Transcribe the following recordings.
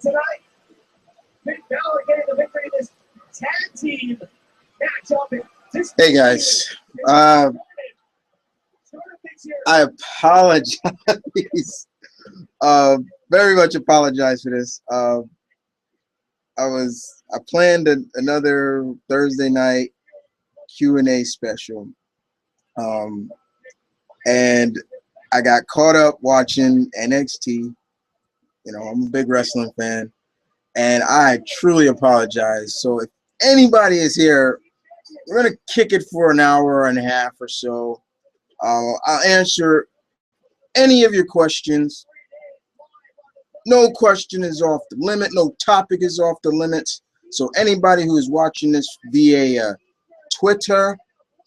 tonight, Finn Balor getting the victory in this tag team matchup. Hey guys, I apologize. Very much apologize for this. I planned another Thursday night Q&A special, and I got caught up watching NXT. You know, I'm a big wrestling fan, and I truly apologize. So if anybody is here, we're gonna kick it for an hour and a half or so. I'll answer any of your questions. No question is off the limit. No topic is off the limits. So anybody who is watching this via Twitter,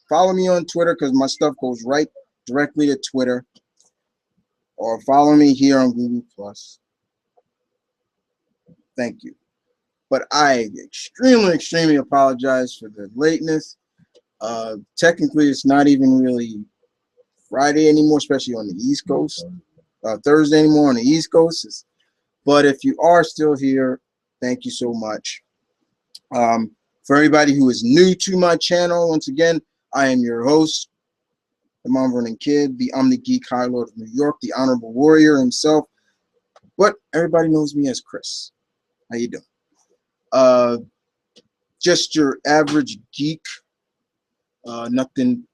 follow me on Twitter because my stuff goes right directly to Twitter, or follow me here on Google Plus. Thank you. But I extremely apologize for the lateness. Technically, it's not even really Friday anymore, especially on the East Coast. Thursday anymore on the East Coast. But if you are still here, thank you so much. For everybody who is new to my channel, once again, I am your host, the Mount Vernon Kid, the Omni Geek High Lord of New York, the Honorable Warrior himself. But everybody knows me as Chris. How you doing? Just your average geek. Nothing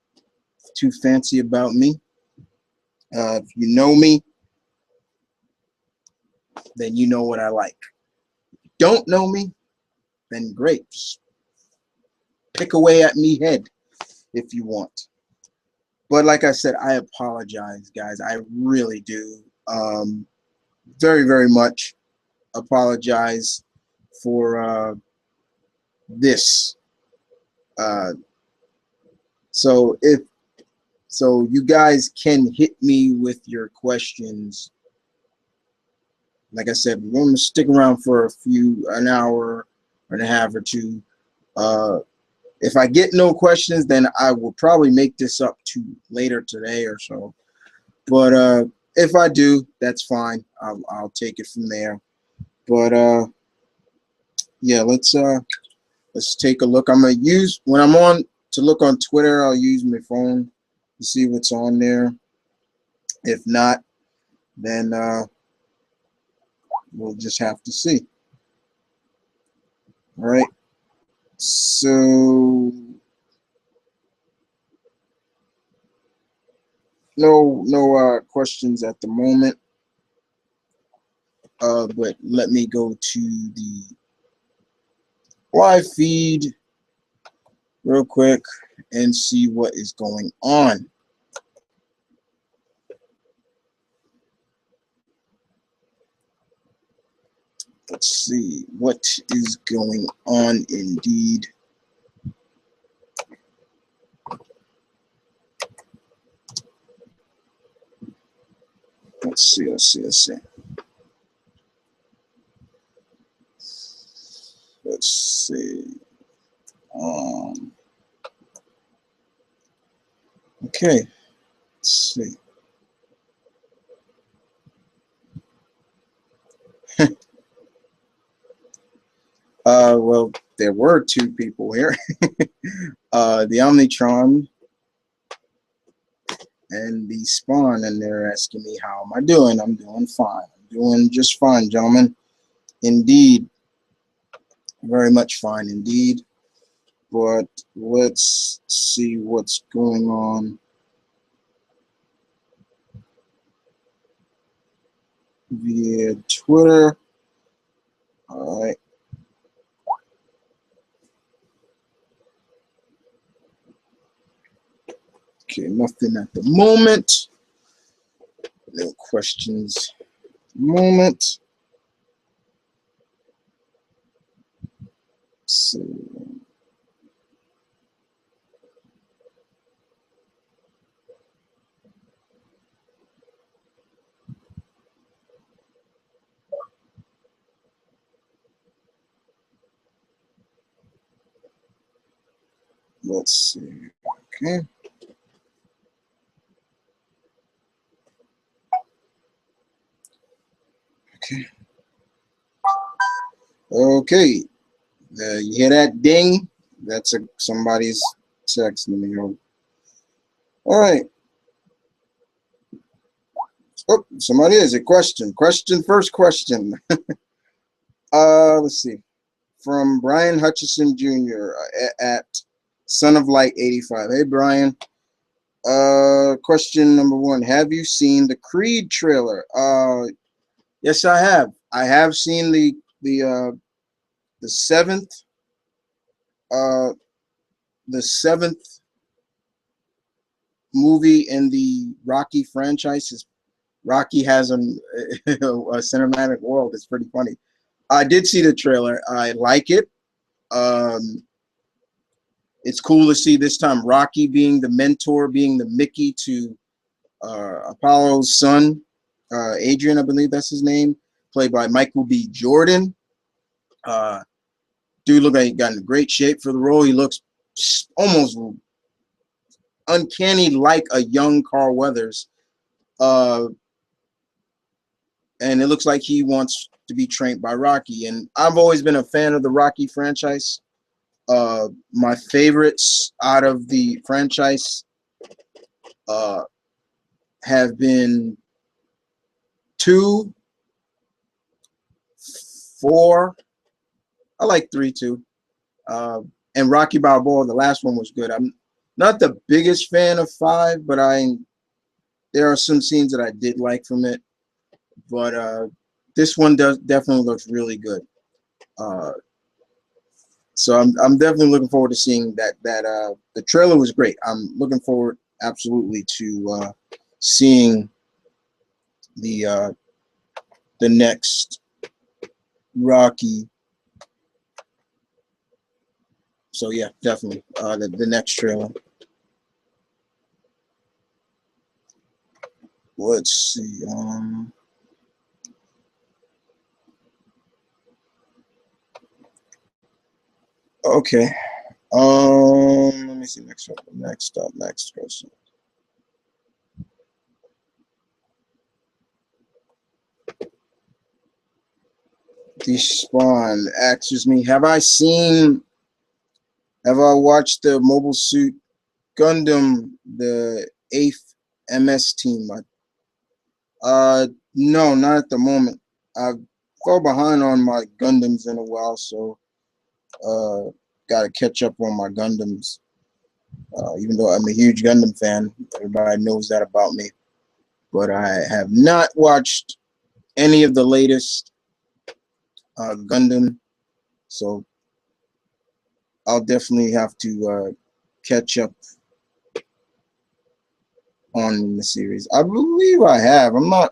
too fancy about me. If you know me, then you know what I like. If you don't know me, then great. Just pick away at me head if you want. But like I said, I apologize, guys. I really do. Very much apologize for this. So you guys can hit me with your questions. Like I said, we're going to stick around for an hour and a half or two. If I get no questions, then I will probably make this up to later today or so. But if I do, that's fine. I'll take it from there. But yeah, let's take a look. I'm gonna use, when I'm on to look on Twitter, I'll use my phone to see what's on there. If not, then we'll just have to see. All right. So no questions at the moment. But let me go to the live feed real quick and see what is going on. Let's see what is going on indeed. Let's see. Let's see. Okay. Let's see. Well, there were two people here. The Omnitron and the Spawn, and they're asking me how am I doing. I'm doing fine. I'm doing just fine, gentlemen. Indeed. Very much fine indeed. But let's see what's going on via Twitter. All right. Okay, nothing at the moment. No questions at the moment. So let's see. Okay. Okay. Okay, you hear that ding? That's somebody's texting me. All right. Oh, somebody is a question. First question. Let's see. From Brian Hutchison Jr. At Son of Light 85. Hey, Brian. Question number one. Have you seen the Creed trailer? Yes, I have. I have seen the seventh uh the seventh movie in the Rocky franchise. Rocky has a cinematic world. It's pretty funny. I did see the trailer. I like it. Um, it's cool to see this time Rocky being the mentor, being the Mickey to Apollo's son, Adrian, I believe that's his name, played by Michael B. Jordan. Uh, Dude looked like he got in great shape for the role. He looks almost uncanny like a young Carl Weathers. Uh, and it looks like he wants to be trained by Rocky. And I've always been a fan of the Rocky franchise. My favorites out of the franchise uh, have been 2, 4. I like 3 too. And Rocky Balboa, the last one was good. I'm not the biggest fan of 5, but there are some scenes that I did like from it. But this one definitely looks really good. Uh, so I'm definitely looking forward to seeing that. The trailer was great. I'm looking forward absolutely to seeing the the next Rocky. So yeah, definitely the next trailer. Let's see. Okay. Let me see next up. Next question. Despawn asks me, have I watched the Mobile Suit Gundam, the 8th MS team? No, not at the moment. I've fell behind on my Gundams in a while, so gotta catch up on my Gundams. Even though I'm a huge Gundam fan, everybody knows that about me. But I have not watched any of the latest Gundam, so I'll definitely have to catch up on the series. I believe I have. I'm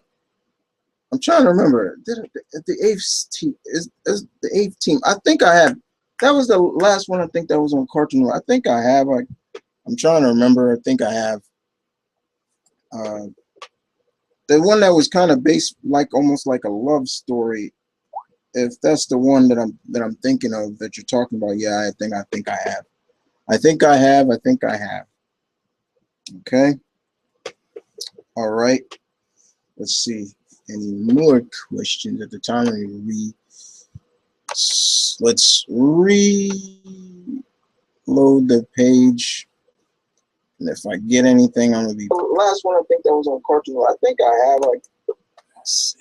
trying to remember. The eighth team is the eighth team. I think I have. That was the last one. I think that was on Cartoon Network. I think I have. I'm trying to remember. I think I have. Uh, the one that was kind of based like almost like a love story. If that's the one that I'm thinking of that you're talking about, yeah, I think I have. I think I have. I think I have. Okay. All right. Let's see. Any more questions at the time? Let's reload the page. And if I get anything, I'm gonna be. The last one I think that was on Cartoon. I think I have like. Let's see.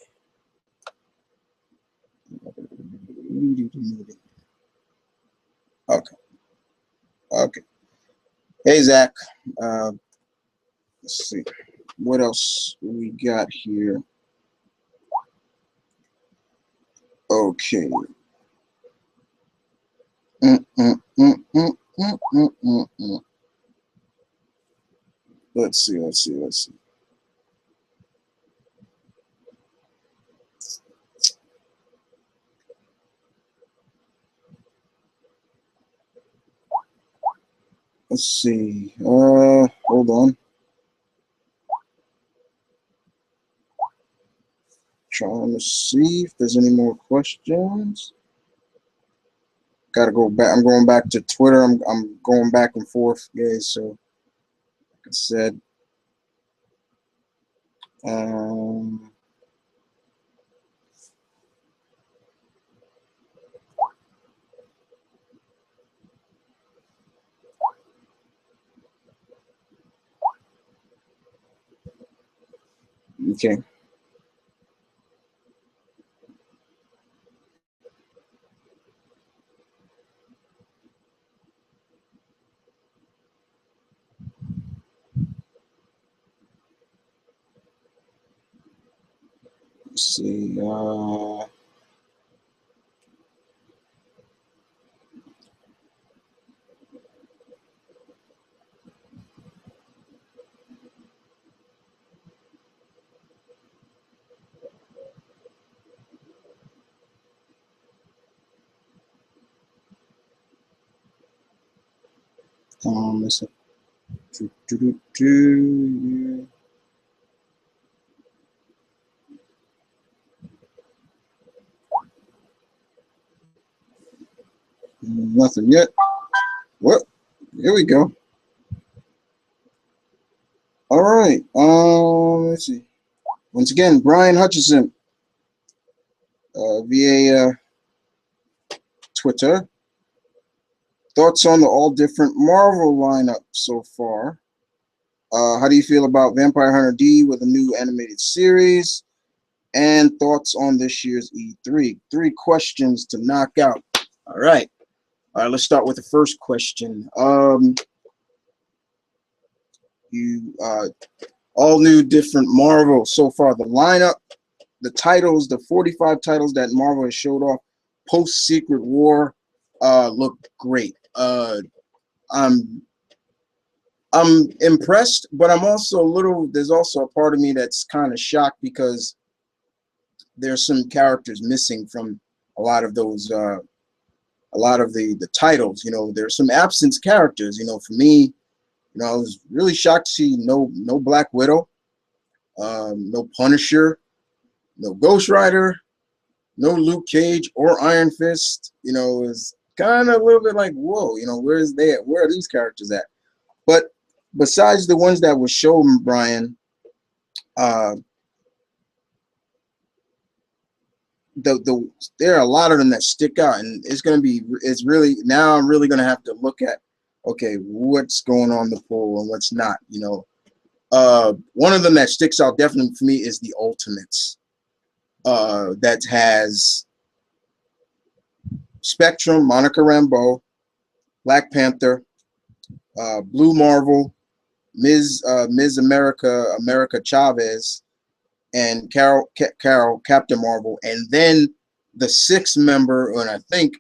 Okay. Okay. Hey Zach. Uh, let's see. What else we got here? Okay. Mm, mm, mm, mm, mm, mm, mm, mm. Let's see. Let's see. Let's see. Let's see. Hold on. Trying to see if there's any more questions. Gotta go back. I'm going back to Twitter. I'm going back and forth, guys. So, like I said, um, Okay. Let's see. Let's see. Nothing yet. What? Here we go. All right. Let's see. Once again, Brian Hutchison via Twitter. Thoughts on the all different Marvel lineup so far? How do you feel about Vampire Hunter D with a new animated series? And thoughts on this year's E3? 3 questions to knock out. All right. All right, let's start with the first question. All new different Marvel so far. The lineup, the titles, the 45 titles that Marvel has showed off post Secret War look great. I'm impressed, but I'm also a little. There's also a part of me that's kind of shocked because there's some characters missing from a lot of those. A lot of the titles. You know, there's some absence characters. You know, for me, you know, I was really shocked to see no Black Widow, no Punisher, no Ghost Rider, no Luke Cage or Iron Fist. You know, it's kind of a little bit like, whoa, you know, where are these characters at? But besides the ones that were shown, Brian, there are a lot of them that stick out, and it's really now I'm really gonna have to look at, okay, what's going on the poll and what's not. You know, one of them that sticks out definitely for me is the Ultimates. That has Spectrum, Monica Rambeau, Black Panther, Blue Marvel, Ms. America Chavez, and Carol Captain Marvel, and then the 6th member, and I think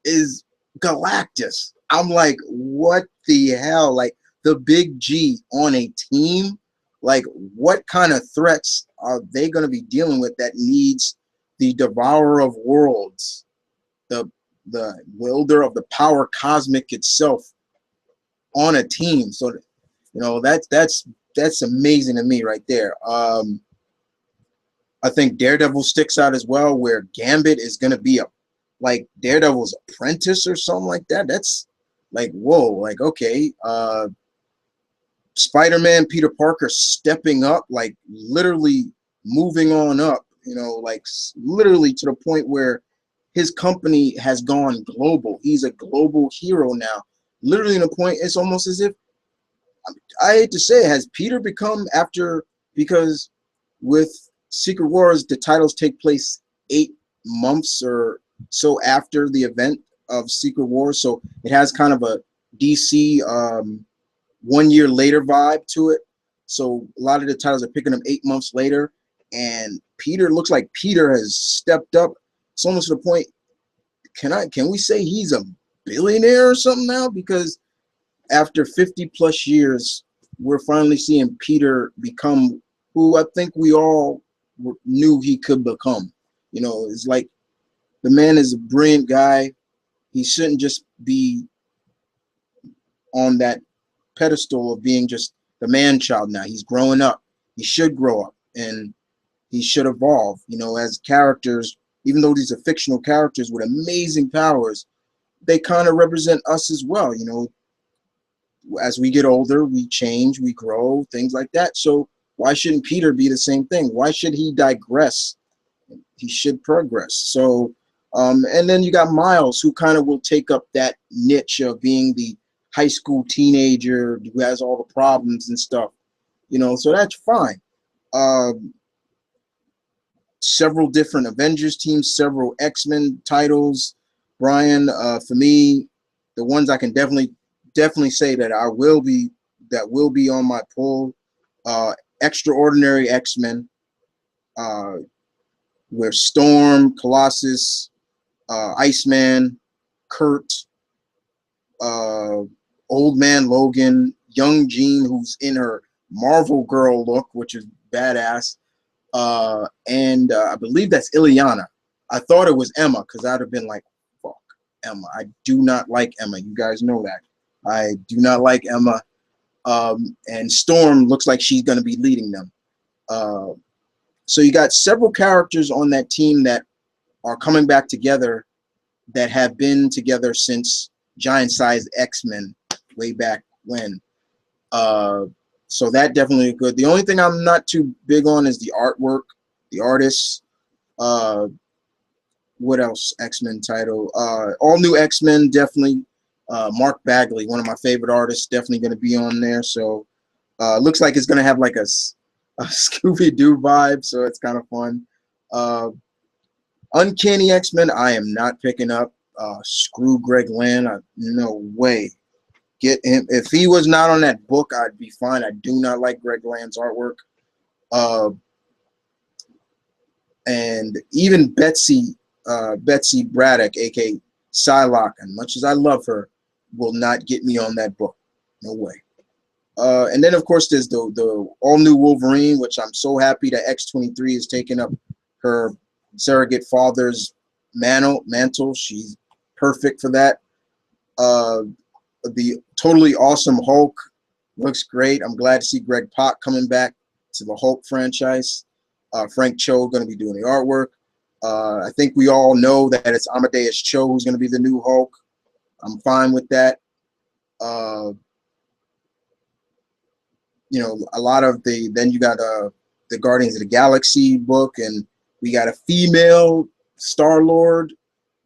is Galactus. I'm like, what the hell? Like the big G on a team? Like, what kind of threats are they going to be dealing with that needs the Devourer of Worlds, the wielder of the power cosmic itself, on a team? So, you know, that's amazing to me right there. I think Daredevil sticks out as well, where Gambit is going to be like Daredevil's apprentice or something like that. That's like, whoa, like, okay. Spider-Man, Peter Parker stepping up, like literally moving on up, you know, like literally to the point where his company has gone global. He's a global hero now. Literally, in a point, it's almost as if, I hate to say it, has Peter become because with Secret Wars, the titles take place 8 months or so after the event of Secret Wars, so it has kind of a DC 1 year later vibe to it. So a lot of the titles are picking up 8 months later, and Peter looks like Peter has stepped up. It's almost to the point. Can we say he's a billionaire or something now? Because after 50 plus years, we're finally seeing Peter become who I think we all knew he could become. You know, it's like the man is a brilliant guy. He shouldn't just be on that pedestal of being just the man child now. He's growing up. He should grow up and he should evolve, you know, as characters. Even though these are fictional characters with amazing powers, they kind of represent us as well. You know, as we get older, we change, we grow, things like that. So why shouldn't Peter be the same thing? Why should he digress? He should progress. So, and then you got Miles, who kind of will take up that niche of being the high school teenager who has all the problems and stuff. You know, so that's fine. several different Avengers teams, several X-Men titles. Brian, for me, the ones I can definitely say that will be on my pull. Extraordinary X-Men, uh, where Storm, Colossus, Iceman, Kurt, uh, Old Man Logan, Young Jean, who's in her Marvel Girl look, which is badass, and I believe that's Ileana. I thought it was Emma because I'd have been like, fuck Emma. I do not like Emma. You guys know that. I do not like Emma. And Storm looks like she's going to be leading them. So you got several characters on that team that are coming back together that have been together since Giant Size X-Men way back when. So that definitely good. The only thing I'm not too big on is the artwork, the artists. What else? X-Men title. All new X-Men, definitely. Mark Bagley, one of my favorite artists, definitely going to be on there. So looks like it's going to have like a Scooby-Doo vibe, so it's kind of fun. Uncanny X-Men, I am not picking up. Screw Greg Land. No way. Get him. If he was not on that book, I'd be fine. I do not like Greg Land's artwork. And even Betsy Braddock, aka Psylocke, and much as I love her, will not get me on that book. No way. And then of course there's the all new Wolverine, which I'm so happy that X-23 is taking up her surrogate father's mantle. She's perfect for that. The totally awesome Hulk looks great. I'm glad to see Greg Pak coming back to the Hulk franchise. Frank Cho going to be doing the artwork. I think we all know that it's Amadeus Cho who's going to be the new Hulk. I'm fine with that. You know, a lot of then you got the Guardians of the Galaxy book, and we got a female Star-Lord,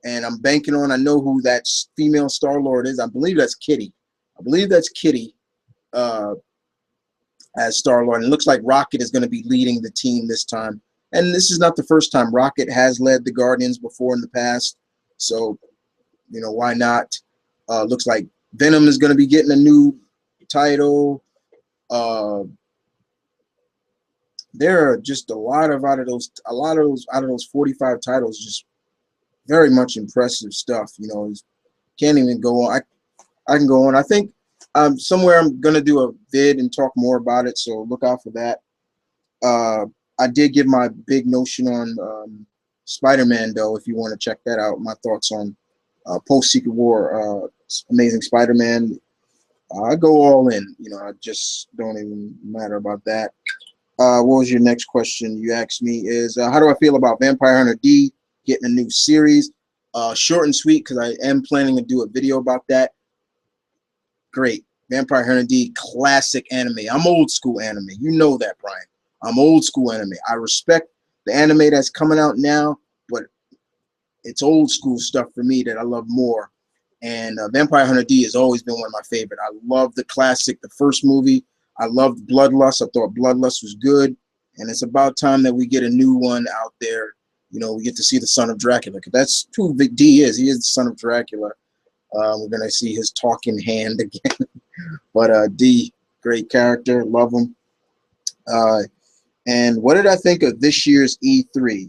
and I'm banking on, I know who that female Star-Lord is. I believe that's Kitty. As Star-Lord. And it looks like Rocket is going to be leading the team this time. And this is not the first time. Rocket has led the Guardians before in the past. So, you know, why not? Looks like Venom is going to be getting a new title. There are just a lot of out of those 45 titles, just very much impressive stuff. You know, can't even go on. I can go on. I think somewhere I'm gonna do a vid and talk more about it, so look out for that. I did give my big notion on Spider-Man, though, if you want to check that out. My thoughts on post-Secret War Amazing Spider-Man. I go all in. You know, I just don't even matter about that. What was your next question you asked me is, how do I feel about Vampire Hunter D getting a new series? Short and sweet, because I am planning to do a video about that. Great. Vampire Hunter D, classic anime. I'm old school anime. You know that, Brian. I'm old school anime. I respect the anime that's coming out now, but it's old school stuff for me that I love more. And Vampire Hunter D has always been one of my favorite. I love the classic, the first movie. I loved Bloodlust. I thought Bloodlust was good. And it's about time that we get a new one out there. You know, we get to see the son of Dracula. Because that's who D is. He is the son of Dracula. We're going to see his talking hand again. But D, great character. Love him. And what did I think of this year's E3?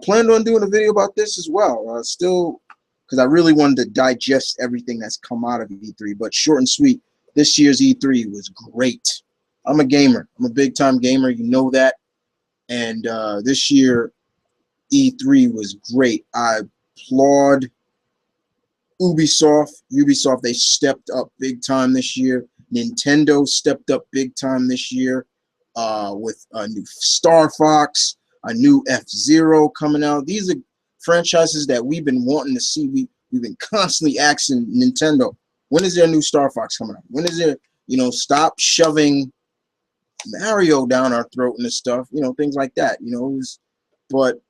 Planned on doing a video about this as well. Still, because I really wanted to digest everything that's come out of E3. But short and sweet, this year's E3 was great. I'm a gamer. I'm a big-time gamer. You know that. And this year, E3 was great. I applaud Ubisoft. They stepped up big time this year. Nintendo stepped up big time this year with a new Star Fox, a new F-Zero coming out. These are franchises that we've been wanting to see. We've been constantly asking Nintendo, when is there a new Star Fox coming out? When is there, you know, stop shoving Mario down our throat and this stuff, you know, things like that, you know. But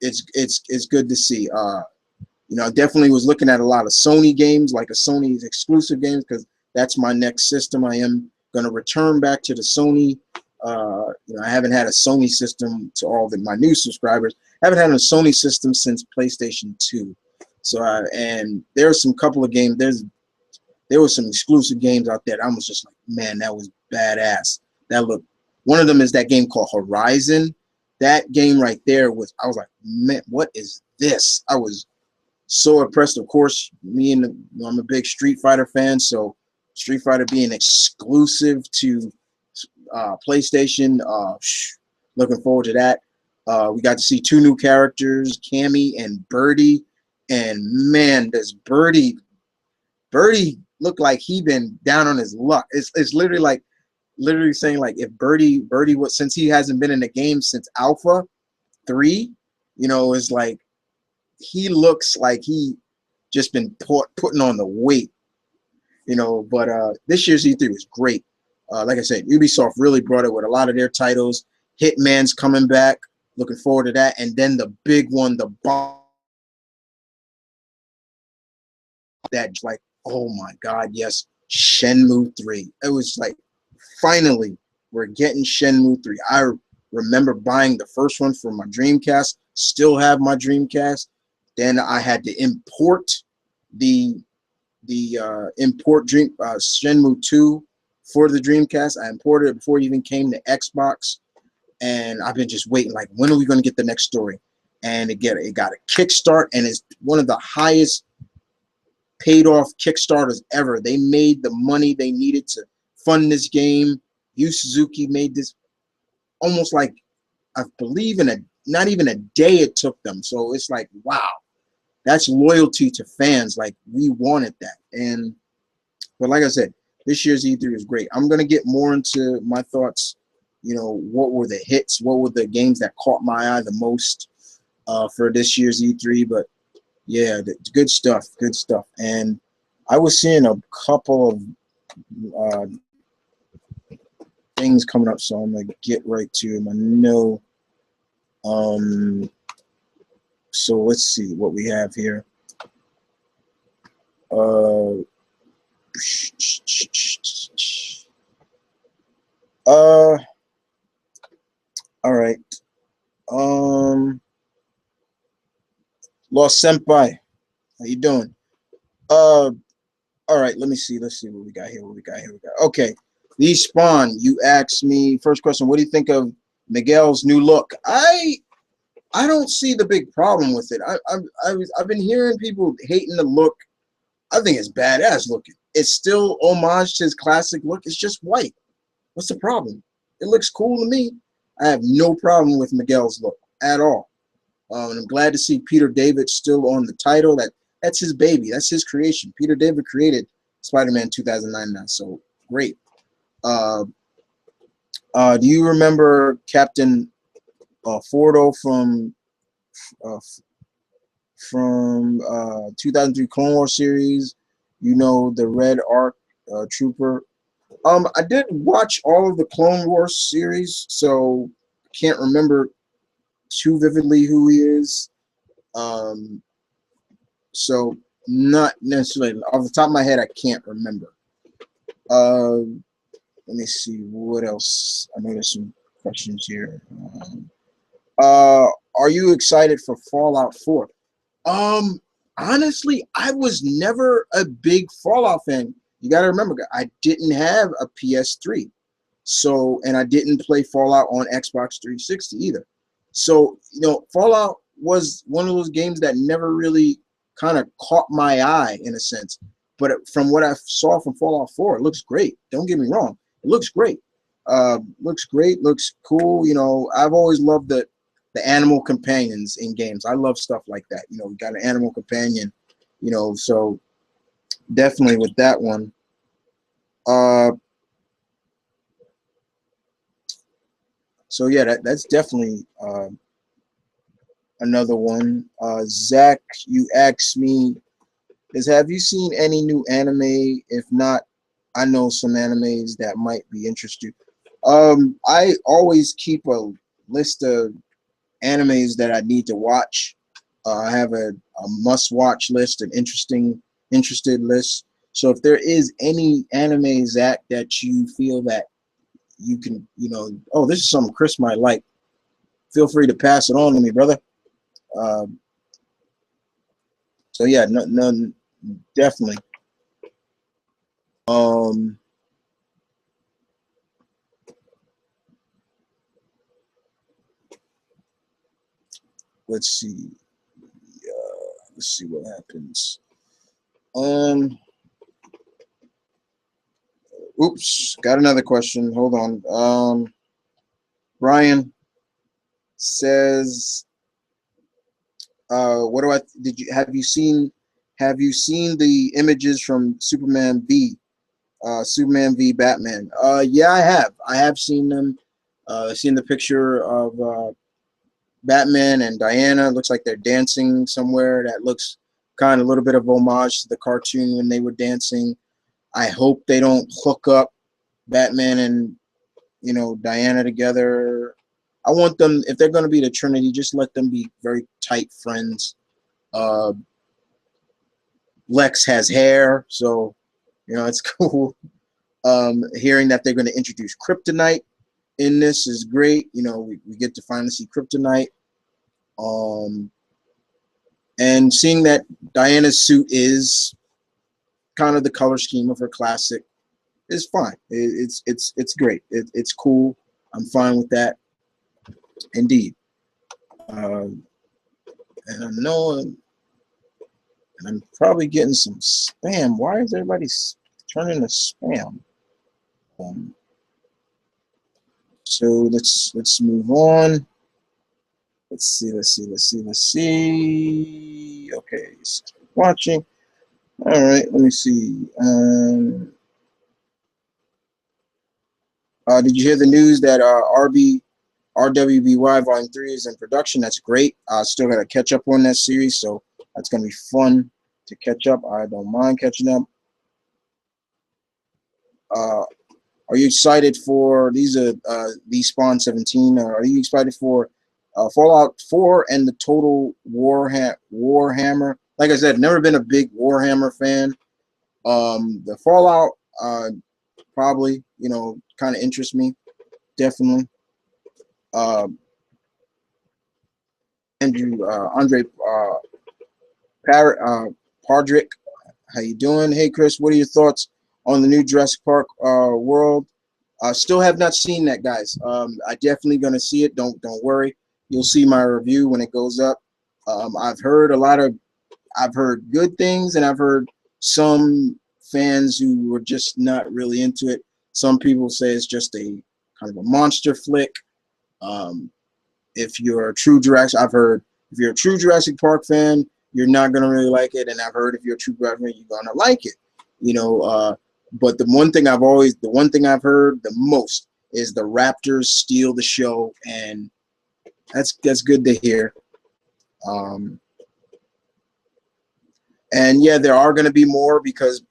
it's good to see. You know, I definitely was looking at a lot of Sony games, like a Sony's exclusive games, because that's my next system. I am going to return back to the Sony I haven't had a Sony system to all my new subscribers. I haven't had a Sony system since PlayStation 2. So and there's some couple of games. There was some exclusive games out there. I was just like, man, that was badass. That looked. One of them is that game called Horizon. That game right there was. I was like, man, what is this? I was so impressed. Of course, I'm a big Street Fighter fan, so Street Fighter being exclusive to PlayStation, looking forward to that. We got to see two new characters, Cammy and Birdie, and man, does Birdie look like he been down on his luck. It's literally saying like if Birdie was, since he hasn't been in the game since Alpha 3, it's like he looks like he just been putting on the weight, but this year's E3 was great. Like I said, Ubisoft really brought it with a lot of their titles. Hitman's coming back. Looking forward to that. And then the big one, the bomb, that's like, oh my God, yes, Shenmue 3. It was like, finally, we're getting Shenmue 3. I remember buying the first one for my Dreamcast. Still have my Dreamcast. Then I had to import Shenmue 2 for the Dreamcast. I imported it before it even came to Xbox, and I've been just waiting. Like, when are we going to get the next story? And it got a kickstart, and it's one of the highest paid off Kickstarters ever. They made the money they needed to fund this game. Yu Suzuki made this almost like, I believe, not even a day it took them. So it's like, wow, that's loyalty to fans. Like, we wanted that. But like I said, this year's E3 is great. I'm going to get more into my thoughts. What were the hits? What were the games that caught my eye the most for this year's E3? But yeah, good stuff. Good stuff. And I was seeing a couple of things coming up, so I'm going to get right to them. I know. So let's see what we have here. All right. Lost Senpai, how you doing? All right, let me see. Let's see what we got here. Okay. Lee Spawn, you asked me, first question, what do you think of Miguel's new look? I don't see the big problem with it. I've been hearing people hating the look. I think it's badass looking. It's still homage to his classic look. It's just white. What's the problem? It looks cool to me. I have no problem with Miguel's look at all. And I'm glad to see Peter David still on the title. That's his baby. That's his creation. Peter David created Spider-Man 2009 now, so great. Do you remember Captain Fordo from 2003 Clone Wars series? The Red Arc Trooper. I did watch all of the Clone Wars series, so can't remember too vividly who he is. So not necessarily off the top of my head, I can't remember. Let me see what else. I know there's some questions here. Are you excited for Fallout 4? Honestly, I was never a big Fallout fan. You got to remember, I didn't have a PS3. So, and I didn't play Fallout on Xbox 360 either. So, Fallout was one of those games that never really kind of caught my eye in a sense. But from what I saw from Fallout 4, it looks great. Don't get me wrong. It looks great. Looks cool. I've always loved the animal companions in games. I love stuff like that. We got an animal companion, so definitely with that one. So yeah, that's definitely another one. Zach, you asked me, have you seen any new anime? If not, I know some animes that might be interesting. I always keep a list of animes that I need to watch. I have a must-watch list, an interested list. So if there is any anime, Zach, that you feel that you can, oh, this is something Chris might like. Feel free to pass it on to me, brother. So yeah, no, definitely. Let's see. Let's see what happens. Oops, got another question. Hold on. Brian says, what do I did you have you seen the images from Superman v Batman? Yeah, I have. I have seen them. Seen the picture of Batman and Diana. It looks like they're dancing somewhere. That looks kind of a little bit of homage to the cartoon when they were dancing. I hope they don't hook up Batman and Diana together. I want them, if they're going to be the Trinity, just let them be very tight friends. Lex has hair, so it's cool. Hearing that they're going to introduce kryptonite in this is great. We get to finally see kryptonite. And seeing that Diana's suit is kind of the color scheme of her classic is fine. It's great. It's cool. I'm fine with that. Indeed. And I know, and I'm probably getting some spam. Why is everybody turning to spam? So let's move on. Let's see. Okay, watching. All right, let me see. Did you hear the news that RWBY Volume 3 is in production? That's great. I still got to catch up on that series, so that's going to be fun to catch up. I don't mind catching up. Are you excited for these? These Spawn 17. Are you excited for Fallout 4 and the total Warhammer? Like I said, never been a big Warhammer fan. The Fallout probably kind of interests me, definitely. Andre Pardrick, how you doing? Hey Chris, what are your thoughts on the new Jurassic Park world? Still have not seen that, guys. I definitely gonna see it. Don't worry. You'll see my review when it goes up. I've heard good things, and I've heard some fans who were just not really into it. Some people say it's just a kind of a monster flick. If you're a true Jurassic Park fan, you're not gonna really like it. And I've heard if you're a true Jurassic fan, you're gonna like it. But the one thing I've heard the most is the Raptors steal the show, and that's good to hear. And yeah, there are going to be more because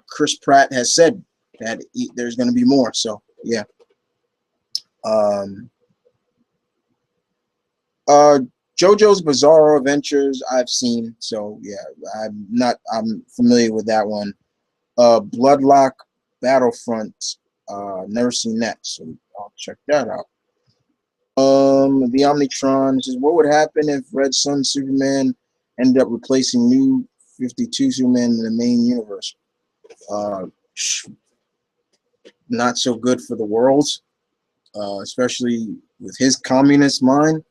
Chris Pratt has said that there's going to be more. So yeah. JoJo's Bizarre Adventures I've seen, so yeah, I'm familiar with that one. Bloodlock Battlefront, never seen that, so I'll check that out. The Omnitron says, what would happen if Red Sun Superman ended up replacing New 52 Superman in the main universe? Not so good for the world, especially with his communist mind.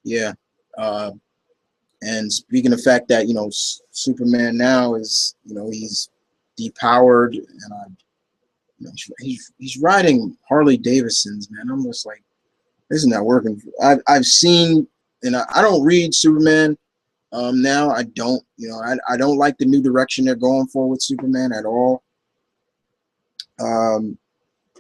Yeah. And speaking of the fact that Superman now is he's depowered, and he's riding Harley Davidsons, man. I'm just like, this is not working. I've seen, and I don't read Superman now. I don't I don't like the new direction they're going for with Superman at all.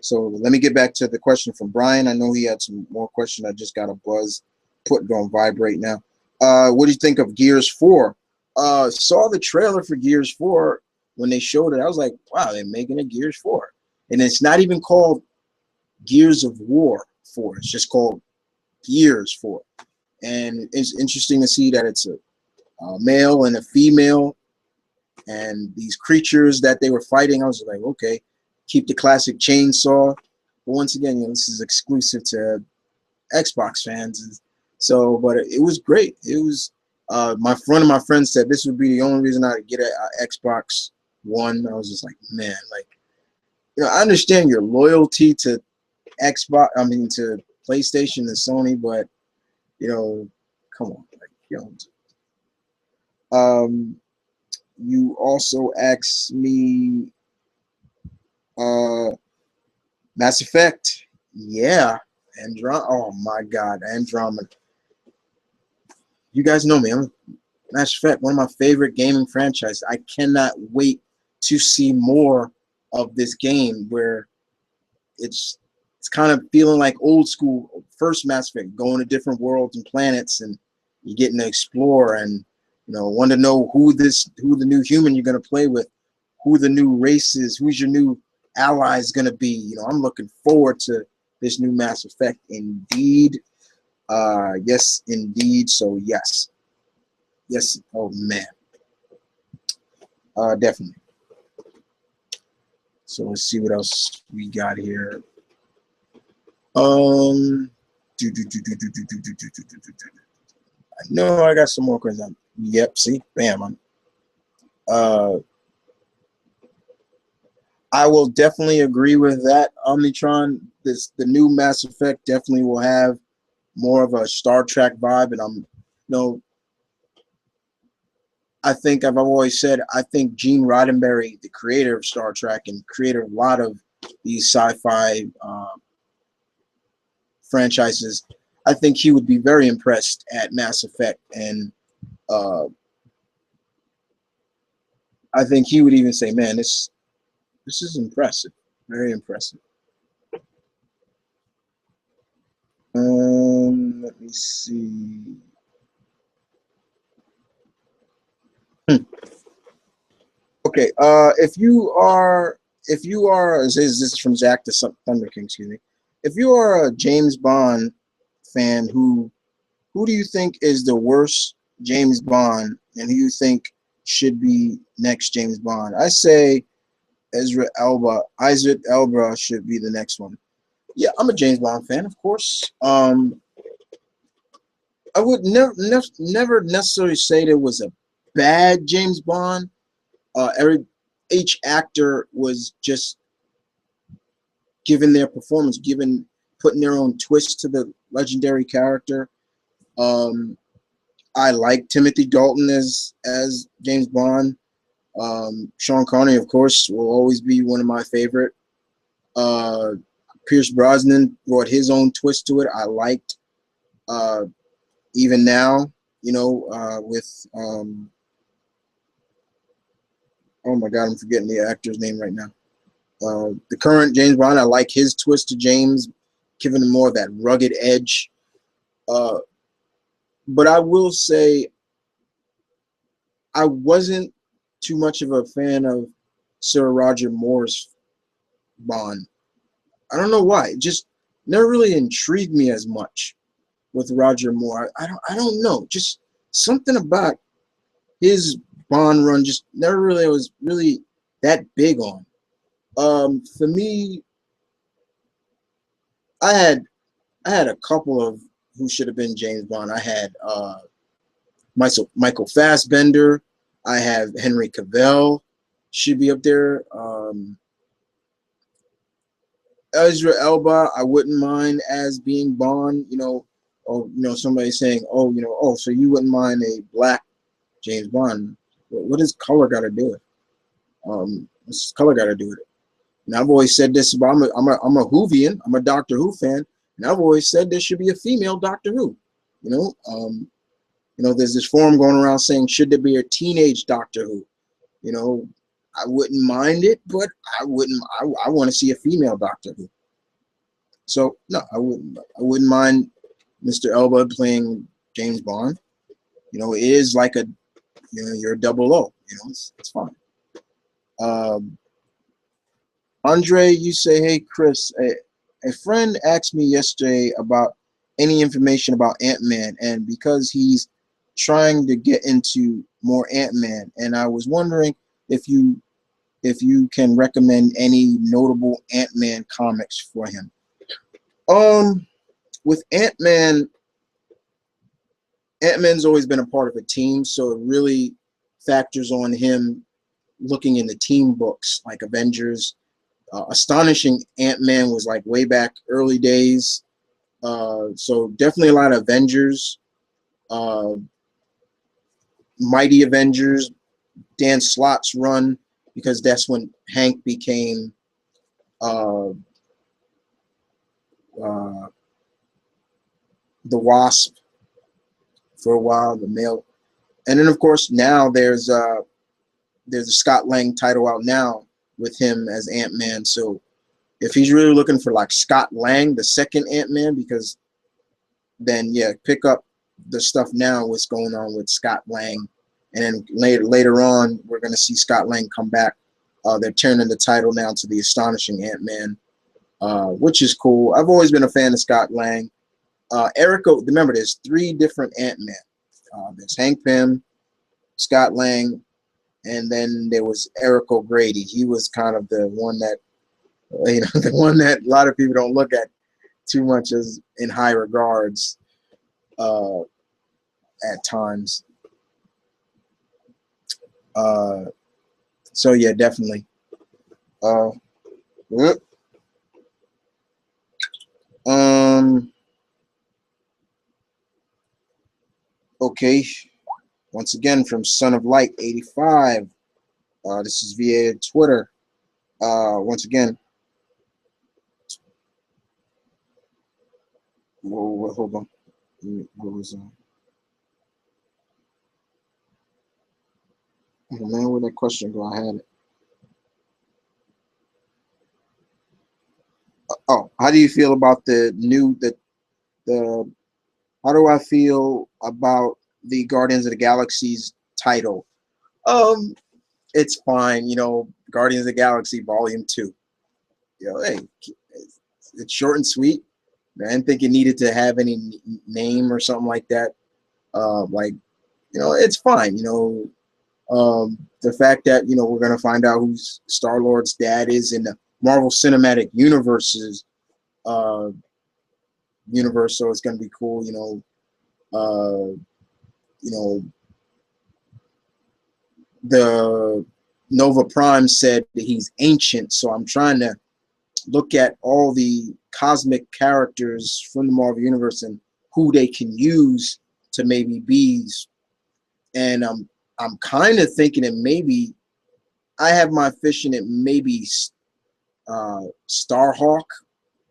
So let me get back to the question from Brian. I know he had some more questions. I just got a buzz put on vibrate now. What do you think of Gears 4? Saw the trailer for Gears 4 when they showed it. I was like, wow, they're making a Gears 4. And it's not even called Gears of War 4. It's just called Gears 4. And it's interesting to see that it's a male and a female, and these creatures that they were fighting. I was like, okay, keep the classic chainsaw. But once again, this is exclusive to Xbox fans. So, but it was great. It was one of my friends said this would be the only reason I'd get a Xbox One. I was just like, man, like, I understand your loyalty to Xbox. I mean, to PlayStation and Sony, but come on, like, you also asked me, Mass Effect. Yeah, Andromeda. Oh my God, Andromeda. You guys know me. Mass Effect, one of my favorite gaming franchises. I cannot wait to see more of this game where it's kind of feeling like old school first Mass Effect, going to different worlds and planets, and you're getting to explore and want to know who the new human you're gonna play with, who the new race is, who's your new ally is gonna be. I'm looking forward to this new Mass Effect indeed. Yes, indeed. So yes. Yes. Oh man. Definitely. So let's see what else we got here. I know I got some more questions. Yep. See, bam. I will definitely agree with that, Omnitron. The new Mass Effect definitely will have more of a Star Trek vibe, and I think I've always said I think Gene Roddenberry, the creator of Star Trek and creator of a lot of these sci-fi franchises, I think he would be very impressed at Mass Effect, and I think he would even say, "Man, this is impressive, very impressive." Let me see. Okay. If you are, this is from Zach the Thunder King. Excuse me. If you are a James Bond fan, who do you think is the worst James Bond, and who you think should be next James Bond? I say Ezra Elba. Isaac Elba should be the next one. Yeah, I'm a James Bond fan, of course. I would never necessarily say there was a bad James Bond. Each actor was just given their performance, putting their own twist to the legendary character. I like Timothy Dalton as James Bond. Sean Connery, of course, will always be one of my favorite. Pierce Brosnan brought his own twist to it. I liked even now, with oh my God, I'm forgetting the actor's name right now. The current James Bond, I like his twist to James, giving him more of that rugged edge. But I will say I wasn't too much of a fan of Sir Roger Moore's Bond. I don't know why. It just never really intrigued me as much with Roger Moore. I don't know. Just something about his Bond run just never really was really that big on. For me, I had a couple of who should have been James Bond. I had Michael Fassbender. I have Henry Cavill should be up there. Ezra Elba, I wouldn't mind as being Bond. Somebody saying, oh, so you wouldn't mind a black James Bond? What does color got to do with it? What's color got to do with it? And I've always said this about I'm a Whovian. I'm a Doctor Who fan, and I've always said there should be a female Doctor Who. There's this forum going around saying should there be a teenage Doctor Who? I wouldn't mind it, but I wouldn't. I want to see a female Doctor Who. So no, I wouldn't mind Mr. Elba playing James Bond. It is like you're a 00. It's fine. Andre, you say, hey Chris, a friend asked me yesterday about any information about Ant-Man, and because he's trying to get into more Ant-Man, and I was wondering if you can recommend any notable Ant-Man comics for him. With Ant-Man, Ant-Man's always been a part of a team, so it really factors on him looking in the team books, like Avengers. Astonishing Ant-Man was like way back early days. So definitely a lot of Avengers, uh, Mighty Avengers, Dan Slott's run, because that's when Hank became uh, uh, the Wasp for a while, the male. And then of course now there's a Scott Lang title out now with him as Ant-Man. So if he's really looking for like Scott Lang, the second Ant-Man, because then yeah, pick up the stuff now, what's going on with Scott Lang. And then later on, we're going to see Scott Lang come back. They're turning the title now to the Astonishing Ant-Man, which is cool. I've always been a fan of Scott Lang. Remember, there's 3 different Ant-Man. There's Hank Pym, Scott Lang, and then there was Eric O'Grady. He was kind of the one that, the one that a lot of people don't look at too much as in high regards at times. So yeah, definitely. Okay. Once again from Son of Light 85. This is via Twitter. Once again. Whoa, hold on. What was oh man, where'd that question go? I had it. Oh, how do you feel about the how do I feel about the Guardians of the Galaxy's title? It's fine, Guardians of the Galaxy Vol.2. Hey, it's short and sweet. I didn't think it needed to have any name or something like that. It's fine. The fact that we're gonna find out who Star-Lord's dad is in the Marvel Cinematic Universe's universe, so it's gonna be cool. The Nova Prime said that he's ancient, so I'm trying to look at all the cosmic characters from the Marvel Universe and who they can use to maybe be. And I'm kind of thinking that maybe I have my fish in it, maybe Starhawk.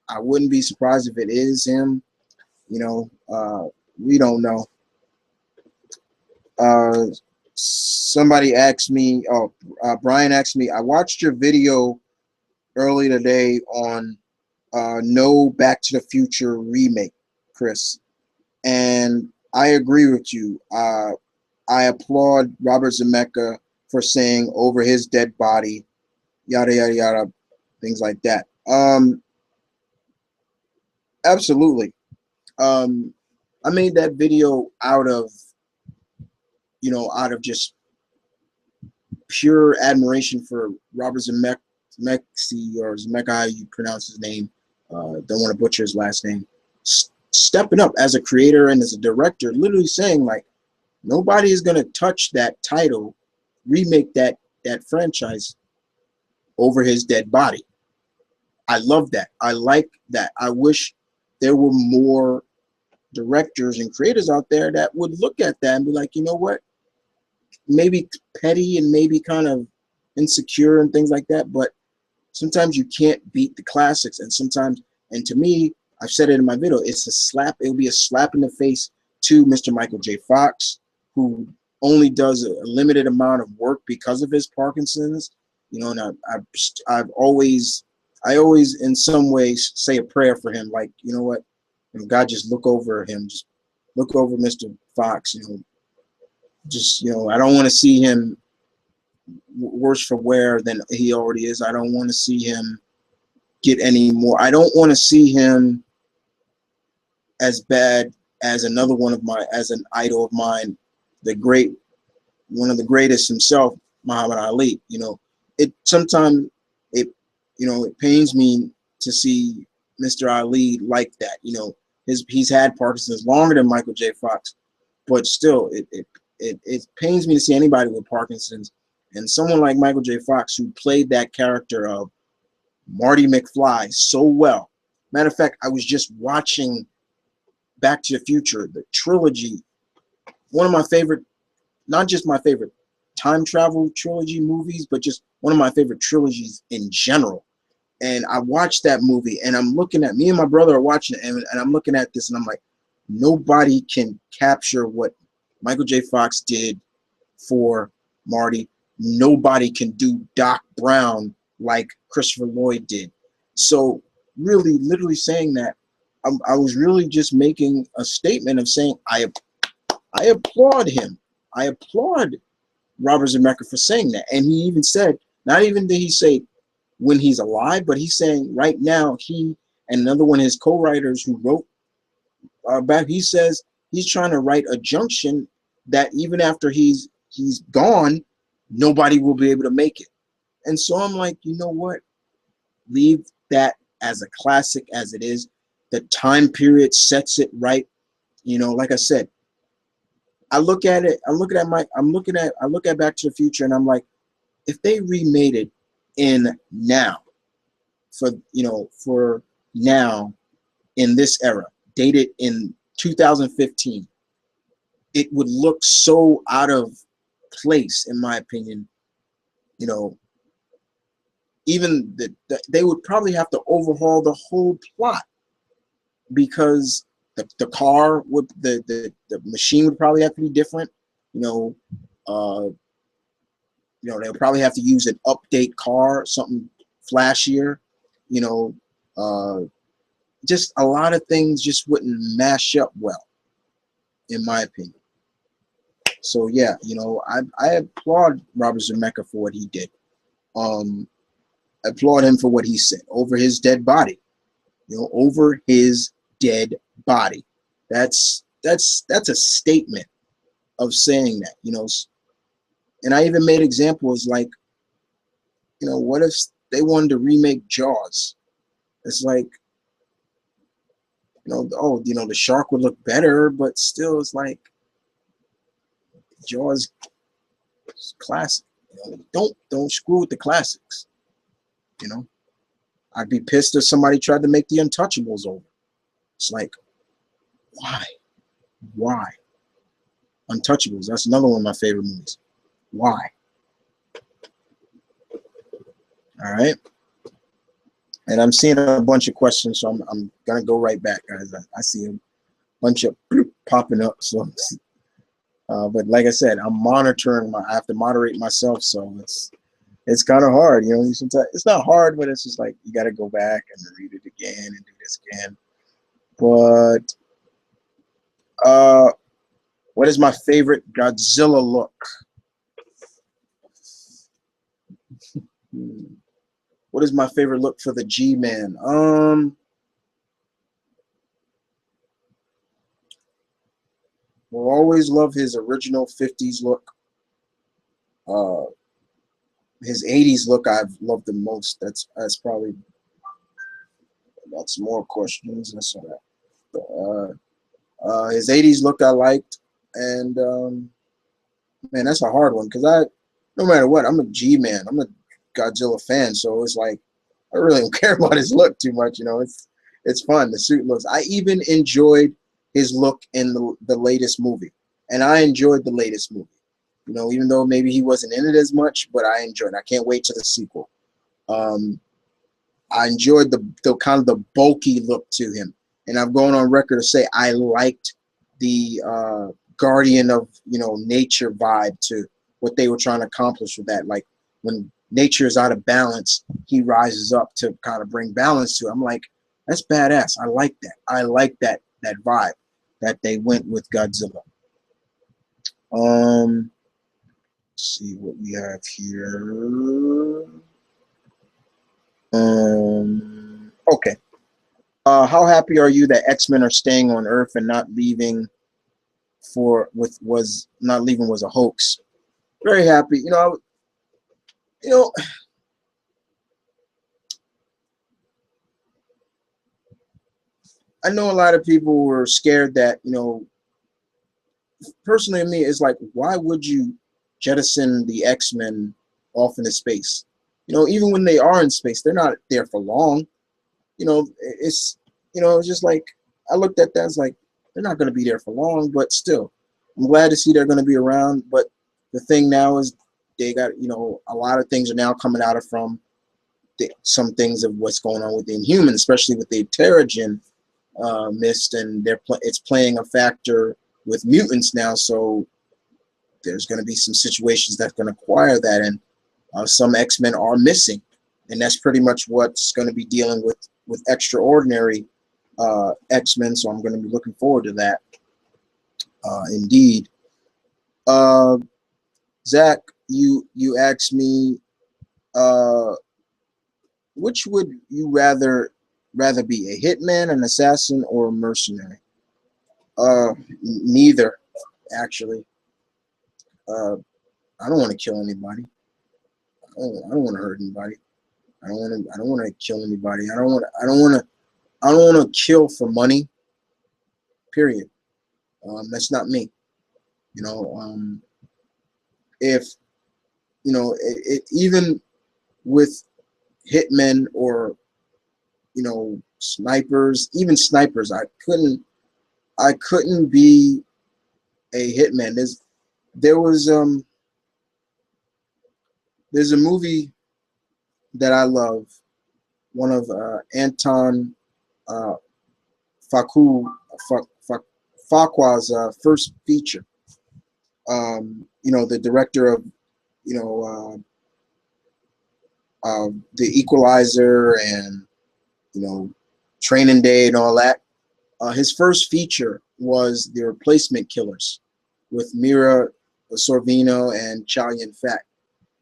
I wouldn't be surprised if it is him. We don't know. Somebody asked me, Brian asked me, I watched your video early today on no Back to the Future remake, Chris. And I agree with you. I applaud Robert Zemeckis for saying over his dead body, yada, yada, yada, things like that. Absolutely. I made that video out of just pure admiration for Robert Zemeckis, or Zemeckis, how you pronounce his name. Don't want to butcher his last name. Stepping up as a creator and as a director, literally saying like, nobody is going to touch that title, remake that franchise over his dead body. I love that. I like that. I wish there were more directors and creators out there that would look at that and be like, you know what? Maybe petty and maybe kind of insecure and things like that, but sometimes you can't beat the classics. And sometimes, and to me, I've said it in my video, it's a slap. It'll be a slap in the face to Mr. Michael J. Fox, who only does a limited amount of work because of his Parkinson's. And I always in some ways say a prayer for him, like, you know what, God, just look over him, just look over Mr. Fox. I don't want to see him worse for wear than he already is. I don't want to see him get any more. I don't want to see him as bad as another one of my, as an idol of mine, one of the greatest himself, Muhammad Ali. It sometimes it pains me to see Mr. Ali like that. You know, he's had Parkinson's longer than Michael J. Fox, but still, it pains me to see anybody with Parkinson's, and someone like Michael J. Fox who played that character of Marty McFly so well. Matter of fact, I was just watching Back to the Future, the trilogy, one of my favorite, not just my favorite time travel trilogy movies, but just one of my favorite trilogies in general. And I watched that movie, and I'm looking at, me and my brother are watching it, and I'm looking at this, and I'm like, nobody can capture what Michael J. Fox did for Marty. Nobody can do Doc Brown like Christopher Lloyd did. So really, literally saying that, I was really just making a statement of saying I applaud him. I applaud Robert Zemeckis for saying that. And he even said, not even did he say when he's alive, but he's saying right now, he and another one of his co-writers who wrote back, he says he's trying to write a junction that even after he's gone, nobody will be able to make it. And so I'm like, you know what? Leave that as a classic as it is. The time period sets it right. You know, like I said, I look at it, I look at Back to the Future, and I'm like, if they remade it in now, for now, in this era, dated in 2015, it would look so out of place, in my opinion. You know, even they would probably have to overhaul the whole plot, because the car would, the machine would probably have to be different. You know, they'll probably have to use an update car, something flashier. You know, just a lot of things just wouldn't mash up well, in my opinion. So yeah, you know, I applaud Robert Zemeckis for what he did. I applaud him for what he said over his dead body. You know, over his dead body. That's a statement of saying that. You know, and I even made examples like, you know, what if they wanted to remake Jaws? It's like, you know, oh, you know, the shark would look better, but still, it's like Jaws is classic. You know, don't screw with the classics. You know, I'd be pissed if somebody tried to make the Untouchables over. It's like, why? Why? Untouchables. That's another one of my favorite movies. Why? All right. And I'm seeing a bunch of questions, so I'm gonna go right back, guys. I see a bunch of popping up. So, but like I said, I'm monitoring. I have to moderate myself, so it's kind of hard. You know, sometimes it's not hard, but it's just like you got to go back and read it again and do this again. But what is my favorite Godzilla look? What is my favorite look for the G-Man? Will always love his original 50s look. His 80s look I've loved the most. That's probably, that's more questions. That's all right. His 80s look I liked, and man, that's a hard one, because no matter what, I'm a G-Man. I'm a Godzilla fan, so it's like I really don't care about his look too much. You know, it's fun. The suit looks. I even enjoyed his look in the latest movie, and I enjoyed the latest movie. You know, even though maybe he wasn't in it as much, but I enjoyed it. I can't wait to the sequel. I enjoyed the kind of the bulky look to him, and I've gone on record to say I liked the guardian of, you know, nature vibe to what they were trying to accomplish with that. Like when nature is out of balance, he rises up to kind of bring balance to it. I'm like, that's badass. I like that. I like that vibe that they went with Godzilla. Let's see what we have here. Okay. How happy are you that X-Men are staying on Earth and not leaving was a hoax? Very happy. You know, I know a lot of people were scared that, personally to me, it's like, why would you jettison the X-Men off into space? Even when they are in space, they're not there for long. It's, it's just like, I looked at that as like, they're not going to be there for long, but still, I'm glad to see they're going to be around. But the thing now is they got, a lot of things are now coming out of from some things of what's going on with the Inhumans, especially with the Terrigen mist, and it's playing a factor with mutants now. So there's going to be some situations that's going to require that, and some X-Men are missing, and that's pretty much what's going to be dealing with Extraordinary X-Men. So I'm going to be looking forward to that. Indeed. Uh, Zach, you asked me, uh, which would you rather be, a hitman, an assassin, or a mercenary? Neither, actually. Uh, I don't want to kill anybody. I don't want to hurt anybody. I don't want to kill anybody. I don't want to kill for money. Period. That's not me. You know. If even with hitmen or snipers, even snipers, I couldn't be a hitman. There was there's a movie that I love, one of Anton uh, Faku Fa- Fa- Farquhar's first feature. The director of you know the Equalizer and you know Training Day and all that. His first feature was The Replacement Killers with Mira Sorvino and Chow Yun Fat.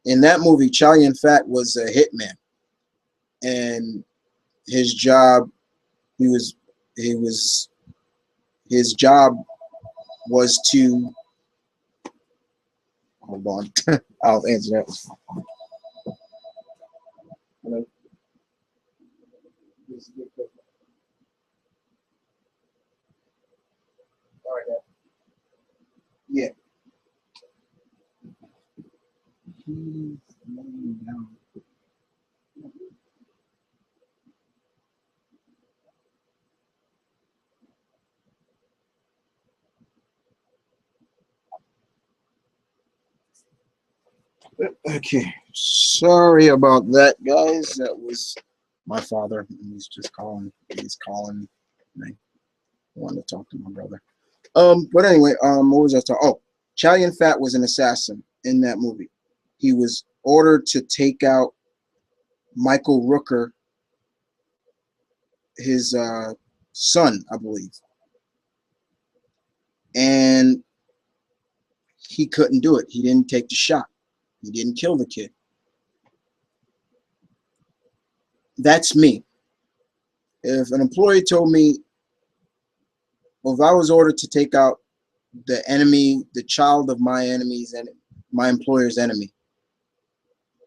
In that movie, Chow Yun Fat was a hitman, and his job he was he was his job was to hold on. I'll answer that. Hello? All right, yeah. He's laying down. Okay, sorry about that, guys. That was my father. He's just calling. He's calling. I wanted to talk to my brother. But anyway, what was I talking? Oh, Chow Yun Fat was an assassin in that movie. He was ordered to take out Michael Rooker, his son, I believe, and he couldn't do it. He didn't take the shot. He didn't kill the kid. That's me. If an employee told me, well, if I was ordered to take out the enemy, the child of my enemy's and my employer's enemy,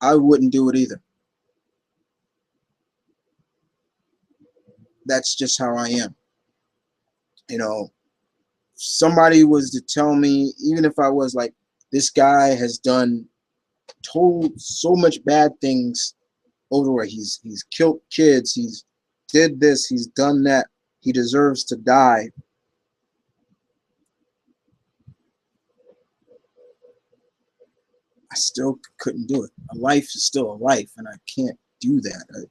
I wouldn't do it either. That's just how I am. You know, somebody was to tell me, even if I was like, this guy has done told so much bad things over where he's killed kids, he's did this, he's done that, he deserves to die. I still couldn't do it. A life is still a life, and I can't do that.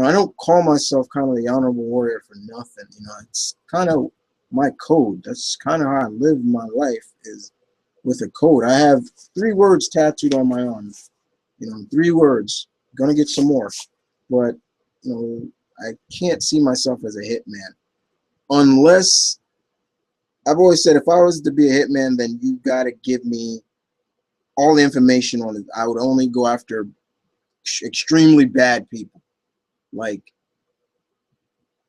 I don't call myself kind of the honorable warrior for nothing. It's kind of my code. That's kind of how I live my life, is with a code. I have 3 words tattooed on my arm. 3 words. Gonna get some more, but I can't see myself as a hitman unless I've always said if I was to be a hitman, then you gotta give me all the information on it. I would only go after extremely bad people, like,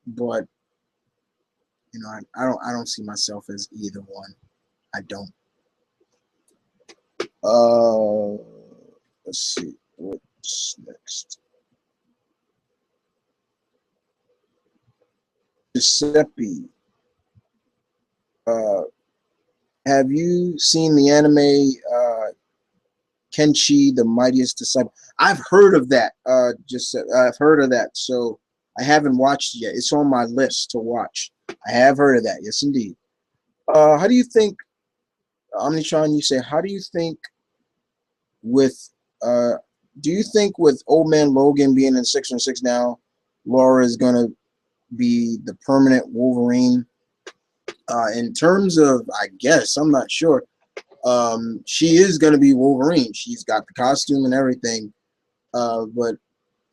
but I don't see myself as either one. I don't. Uh, let's see what's next. Giuseppe, uh, have you seen the anime Kenshi, the Mightiest Disciple? I've heard of that. I've heard of that. So I haven't watched it yet. It's on my list to watch. I have heard of that. Yes, indeed. How do you think, Omnitron? You say, how do you think with uh, do you think with Old Man Logan being in 616 now, Laura is gonna be the permanent Wolverine? In terms of, I guess I'm not sure. She is gonna be Wolverine. She's got the costume and everything. But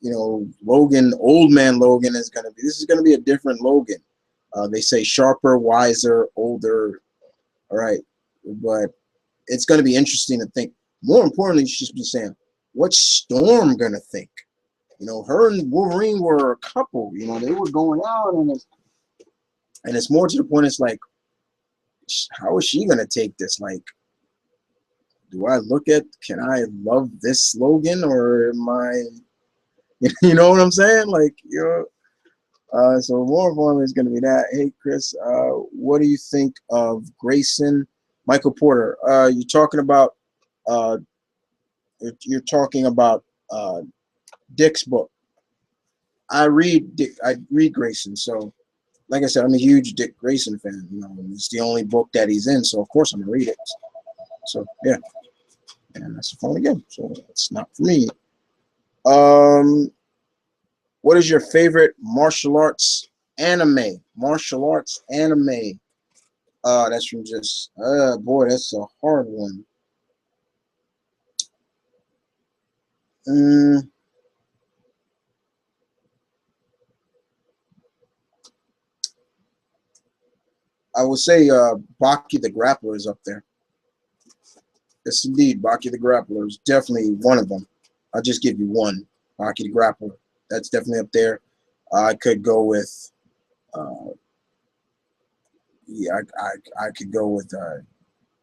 you know, Logan, Old Man Logan is gonna be. This is gonna be a different Logan. They say sharper, wiser, older. All right, but it's gonna be interesting to think. More importantly, you should be saying, what's Storm gonna think? You know, her and Wolverine were a couple. You know, they were going out, and it's more to the point. It's like, how is she gonna take this? Like, do I look at? Can I love this slogan, or am I? You know what I'm saying? Like, you know. So more importantly, it's gonna be that. Hey, Chris, what do you think of Grayson, Michael Porter? You're talking about. You're talking about Dick's book. I read Dick. I read Grayson. So, like I said, I'm a huge Dick Grayson fan. You know, it's the only book that he's in, so of course I'm gonna read it. So yeah, and that's the phone again. So it's not for me. Um, what is your favorite martial arts anime? Martial arts anime. That's from just. Boy, that's a hard one. Mm, I would say Baki the Grappler is up there. Yes, indeed. Baki the Grappler is definitely one of them. I'll just give you one. Baki the Grappler. That's definitely up there. I could go with, uh, yeah, I could go with,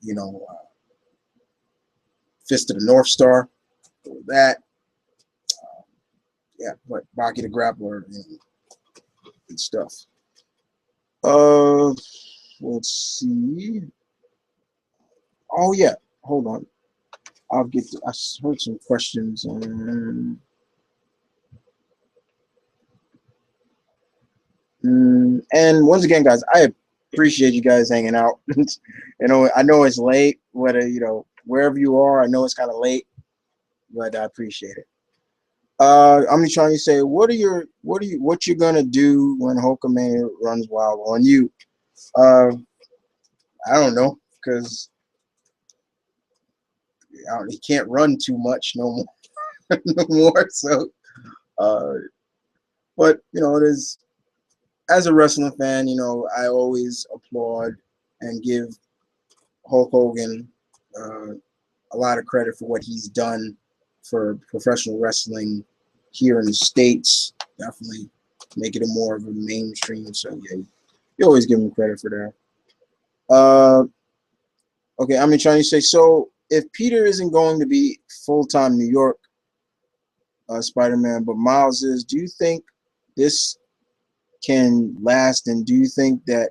you know, Fist of the North Star. That, yeah, but Baki the Grappler and stuff. Uh, let's see. Oh yeah, hold on. I'll get. I heard some questions. And once again, guys, I appreciate you guys hanging out. You know, I know it's late. Whether you know wherever you are, I know it's kind of late, but I appreciate it. I'm just trying to say, what you're gonna do when Hulkamania runs wild on you? Uh, I don't know, because he can't run too much no more, no more. So, uh, but you know, it is as a wrestling fan, you know, I always applaud and give Hulk Hogan uh, a lot of credit for what he's done for professional wrestling here in the States. Definitely make it a more of a mainstream. So yeah, you always give him credit for that. Okay, I'm trying to say, so if Peter isn't going to be full-time New York Spider-Man, but Miles is, do you think this can last, and do you think that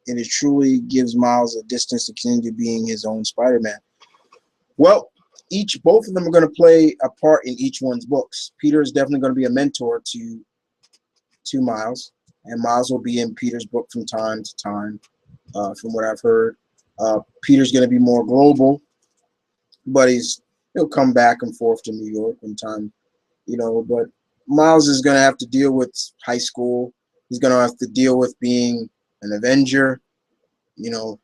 it truly gives Miles a distance to continue being his own Spider-Man? Well, both of them are going to play a part in each one's books. Peter is definitely going to be a mentor to Miles, and Miles will be in Peter's book from time to time, from what I've heard. Peter's going to be more global, but he'll come back and forth to New York in time, you know. But Miles is going to have to deal with high school. He's going to have to deal with being an Avenger, you know,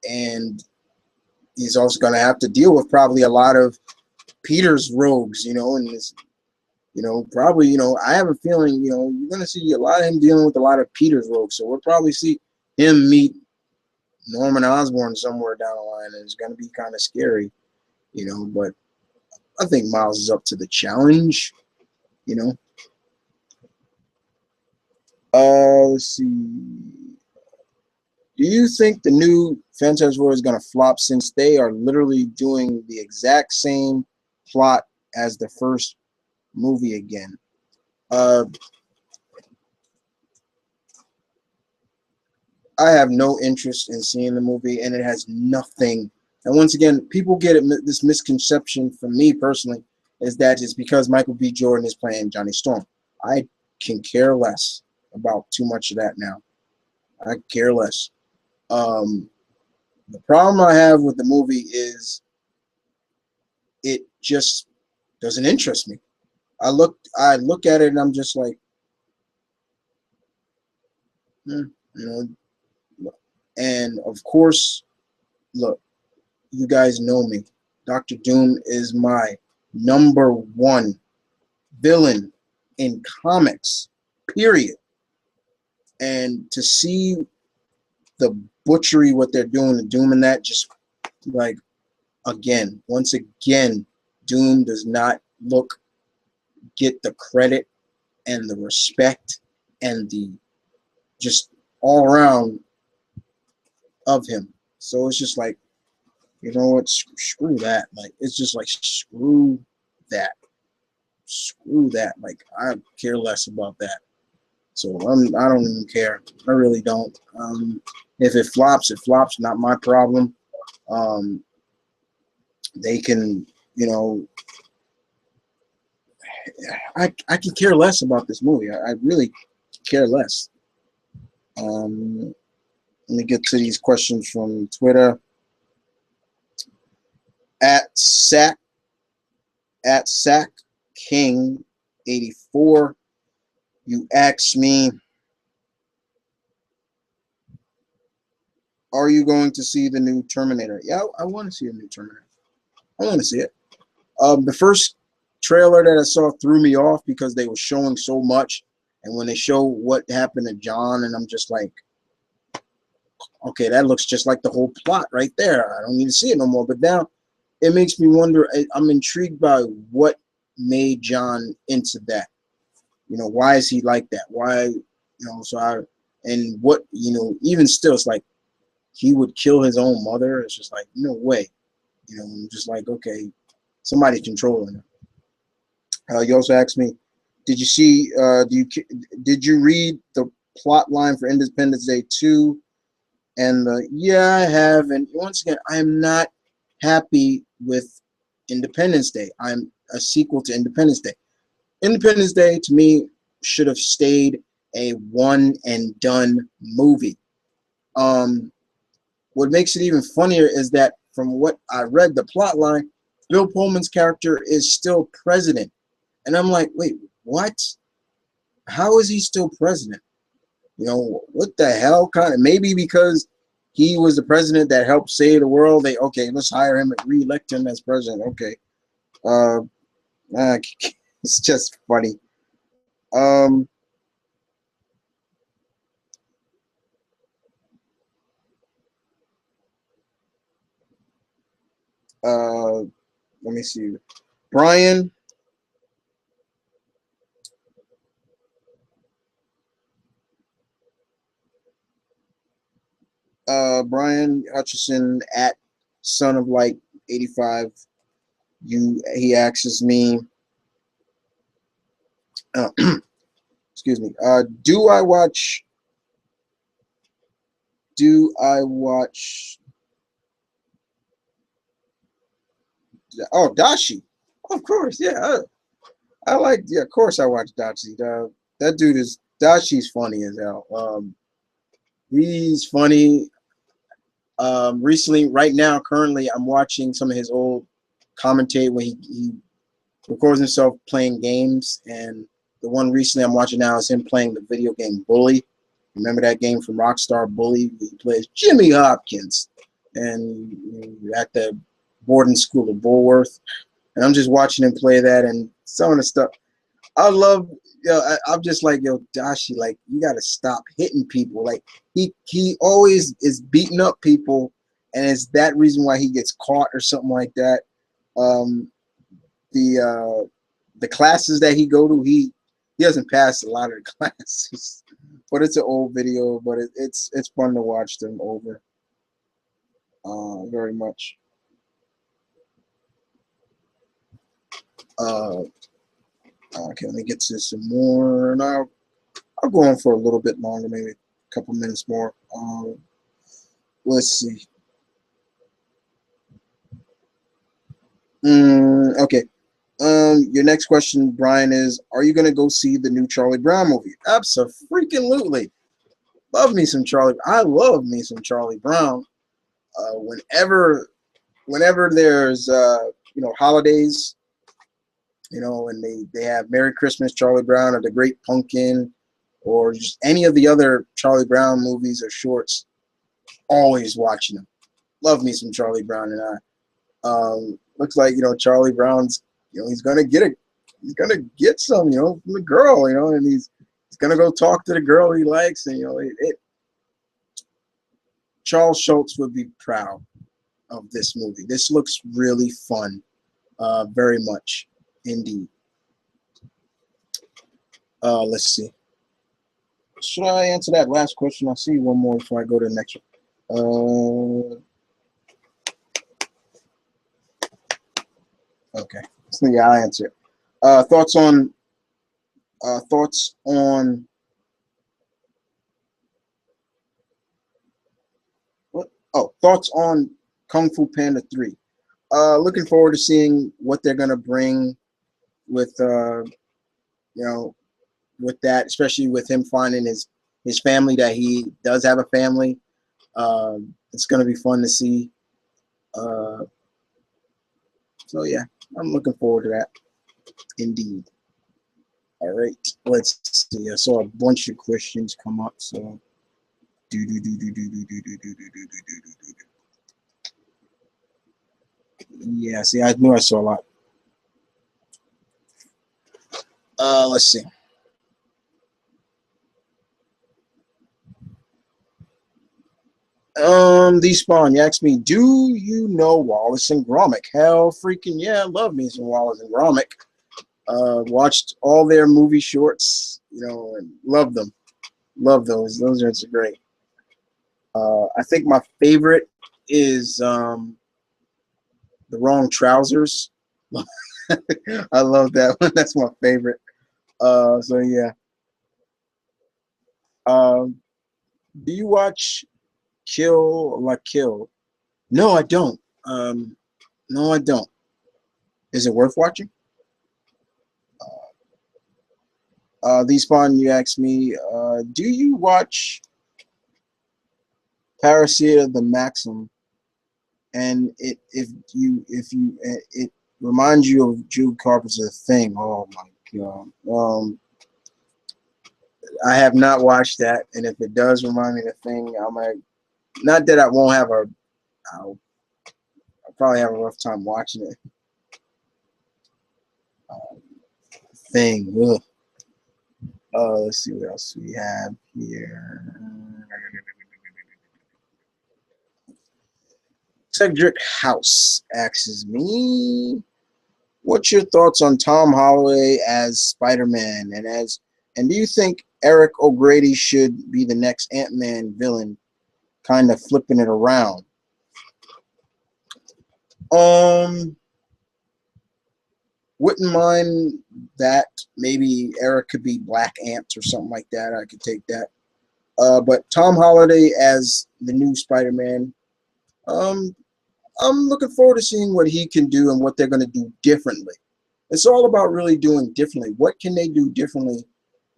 and he's also going to have to deal with probably a lot of Peter's rogues, you know, and this, you know, probably, you know, I have a feeling, you know, you're going to see a lot of him dealing with a lot of Peter's rogues. So we'll probably see him meet Norman Osborn somewhere down the line, and it's going to be kind of scary, you know, but I think Miles is up to the challenge, you know. Let's see. Do you think the new Fantastic Four is going to flop, since they are literally doing the exact same plot as the first movie again? Uh, I have no interest in seeing the movie, and it has nothing. And once again, people get this misconception from me personally is that it's because Michael B. Jordan is playing Johnny Storm. I can care less about too much of that now. I care less. Um, the problem I have with the movie is it just doesn't interest me. I look at it and I'm just like, you know. And of course, look, you guys know me. Dr. Doom is my number one villain in comics, period. And to see the butchery, what they're doing to Doom and that, just like, again, once again, Doom does not get the credit and the respect and the just all around of him. So it's just like, you know what, screw that. Like, it's just like, screw that. Screw that. Like, I care less about that. So I don't even care. I really don't. If it flops, it flops. Not my problem. Um, they can, you know, I can care less about this movie. I really care less. Let me get to these questions from Twitter. At Sack King 84. You asked me, are you going to see the new Terminator? Yeah, I want to see a new Terminator. I want to see it. The first trailer that I saw threw me off because they were showing so much, and when they show what happened to John, and I'm just like, okay, that looks just like the whole plot right there. I don't need to see it no more. But now it makes me wonder. I'm intrigued by what made John into that. You know, why is he like that? Why, you know? And what, you know, even still, it's like he would kill his own mother. It's just like, no way. You know, I'm just like, okay, somebody's controlling him. You also asked me, did you see? Did you read the plot line for Independence Day 2? And yeah, I have. And once again, I am not happy with Independence Day. I'm a sequel to Independence Day. Independence Day to me should have stayed a one and done movie. What makes it even funnier is that from what I read, the plot line, Bill Pullman's character is still president. And I'm like, wait, what? How is he still president? You know, what the hell? Kind of maybe because he was the president that helped save the world. Okay, let's hire him and re-elect him as president. Okay, uh, it's just funny. Um, uh, let me see. Brian, Brian Hutchison at Son of Light 85. He asks me, uh, excuse me. Do I watch? Oh, Dashi. Of course, yeah. I like. Yeah, of course I watch Dashi. That dude is Dashi's funny as hell. He's funny. Recently, right now, currently, I'm watching some of his old commentate when he records himself playing games, and the one recently I'm watching now is him playing the video game Bully. Remember that game from Rockstar, Bully? He plays Jimmy Hopkins, and at the boarding school of Bullworth. And I'm just watching him play that, and some of the stuff I love. I'm just like, yo, Dashi, like, you gotta stop hitting people. Like, he always is beating up people, and it's that reason why he gets caught or something like that. Um, the classes that he go to, he doesn't pass a lot of the classes. But it's an old video, but it's fun to watch them over. Very much. Uh, okay, let me get to some more, and I'll go on for a little bit longer, maybe a couple minutes more. Let's see. Okay. Your next question, Brian, is: are you gonna go see the new Charlie Brown movie? Absolutely. Love me some Charlie. I love me some Charlie Brown. Whenever there's holidays, and they have Merry Christmas, Charlie Brown, or The Great Pumpkin, or just any of the other Charlie Brown movies or shorts, always watching them. Love me some Charlie Brown, and I. Looks like Charlie Brown's he's gonna get some from the girl, and he's gonna go talk to the girl he likes, and Charles Schultz would be proud of this movie. This looks really fun, very much indeed. Let's see. Should I answer that last question? I'll see one more before I go to the next one. Okay. So yeah, I'll answer it. Thoughts on what? Oh, thoughts on Kung Fu Panda 3. Looking forward to seeing what they're gonna bring with with that, especially with him finding his family, that he does have a family. It's gonna be fun to see. So yeah, I'm looking forward to that. Indeed. All right, let's see. I saw a bunch of questions come up, so yeah. See, I knew I saw a lot. Let's see. Despawn, you asked me, do you know Wallace and Gromit? Hell freaking yeah, I love me some Wallace and Gromit. Watched all their movie shorts, and love them. Love those. Those are great. I think my favorite is The Wrong Trousers. I love that one. That's my favorite. So yeah. Do you watch Kill La Kill? No, I don't. No, I don't. Is it worth watching? Despawn, you asked me, do you watch Parasita the Maxim? And it reminds you of Jude Carpenter's Thing. Oh my god. I have not watched that, and if it does remind me of the Thing, I might, not that I won't have I'll probably have a rough time watching it. Thing. Ugh. Let's see what else we have here. Cedric House asks me, what's your thoughts on Tom Holland as Spider-Man, and do you think Eric O'Grady should be the next Ant-Man villain, kind of flipping it around? Wouldn't mind that. Maybe Eric could be Black Ant or something like that. I could take that. But Tom Holland as the new Spider-Man, I'm looking forward to seeing what he can do and what they're going to do differently. It's all about really doing differently. What can they do differently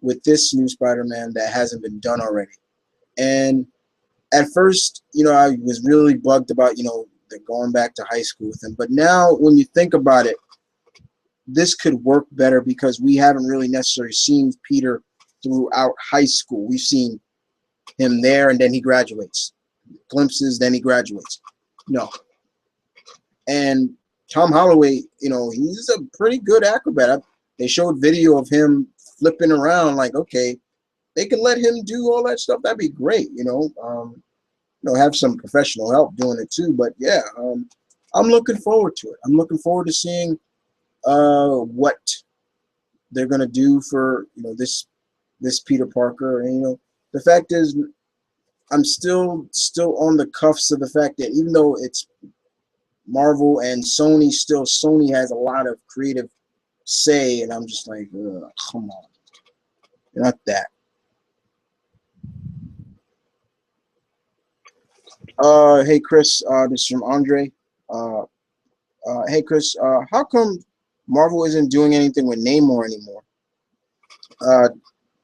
with this new Spider-Man that hasn't been done already? And at first, I was really bugged about, the going back to high school with him. But now when you think about it, this could work better because we haven't really necessarily seen Peter throughout high school. We've seen him there, and then he graduates. Glimpses, then he graduates. No. And Tom Holloway, he's a pretty good acrobat. They showed video of him flipping around. Like, okay, they can let him do all that stuff. That'd be great. Have some professional help doing it too. But yeah, I'm looking forward to it. I'm looking forward to seeing what they're gonna do for this Peter Parker. And the fact is, I'm still on the cuffs of the fact that even though it's Marvel and Sony, still Sony has a lot of creative say, and I'm just like, come on, not that. Hey Chris, this is from Andre. Uh, hey Chris, how come Marvel isn't doing anything with Namor anymore? Uh,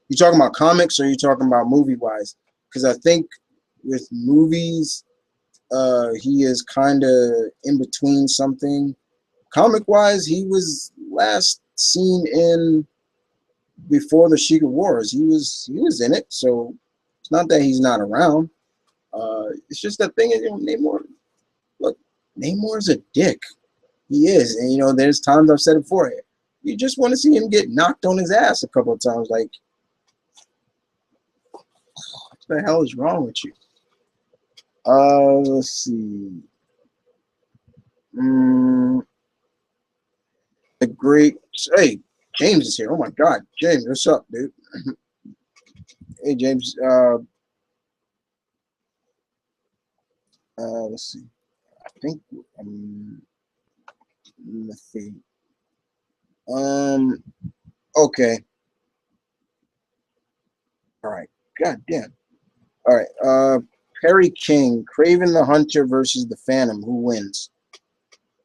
you talking about comics or you talking about movie wise? Because I think with movies, he is kind of in between something. Comic wise, he was last seen in before the Secret Wars. He was in it, so it's not that he's not around. It's just that thing is, Namor. Look, Namor's a dick. He is, and there's times I've said it before. You just want to see him get knocked on his ass a couple of times. Like, what the hell is wrong with you? Let's see. Mm, the great. Hey, James is here. Oh my God, James, what's up, dude? Hey, James. Let's see. I think. Let's see. Um. Okay. All right. God damn. All right. Perry King, Craven the Hunter versus the Phantom. Who wins?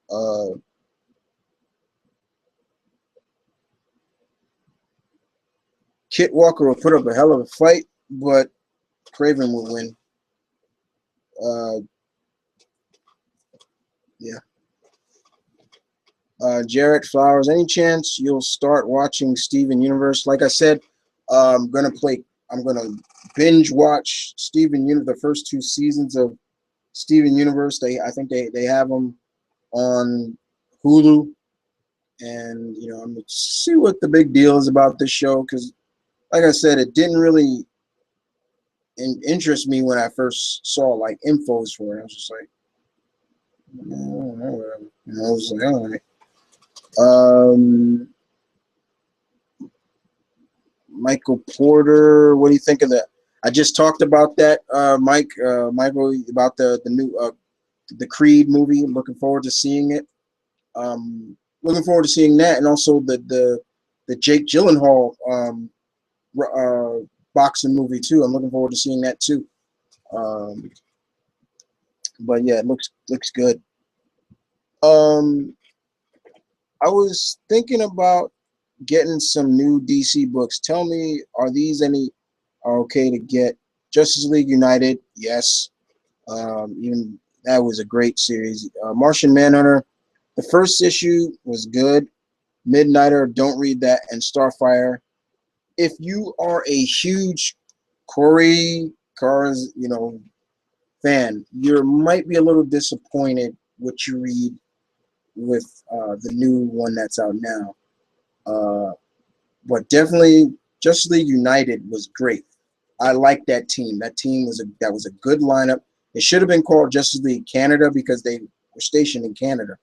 Uh. Kit Walker will put up a hell of a fight, but Craven will win. Uh. Yeah. Jarrett Flowers. Any chance you'll start watching Steven Universe? Like I said, I'm gonna play. I'm gonna binge watch Steven Universe. The first two seasons of Steven Universe. I think they have them on Hulu, and I'm gonna see what the big deal is about this show because, like I said, it didn't really interest me when I first saw like infos for it. I was just like, whatever. I was like, all right. Um, Michael Porter, what do you think of that? I just talked about that, Michael, about the new the Creed movie. I'm looking forward to seeing it. Looking forward to seeing that, and also the Jake Gyllenhaal boxing movie too. I'm looking forward to seeing that too. Um, but yeah, it looks good. Um, I was thinking about getting some new DC books. Tell me, are these any are okay to get? Justice League United, yes. Even that was a great series. Martian Manhunter, the first issue was good. Midnighter, don't read that, and Starfire. If you are a huge Corey Cars, fan, you might be a little disappointed what you read with the new one that's out now. Uh, but definitely, Justice League United was great. I like that team. That team was a good lineup. It should have been called Justice League Canada because they were stationed in Canada.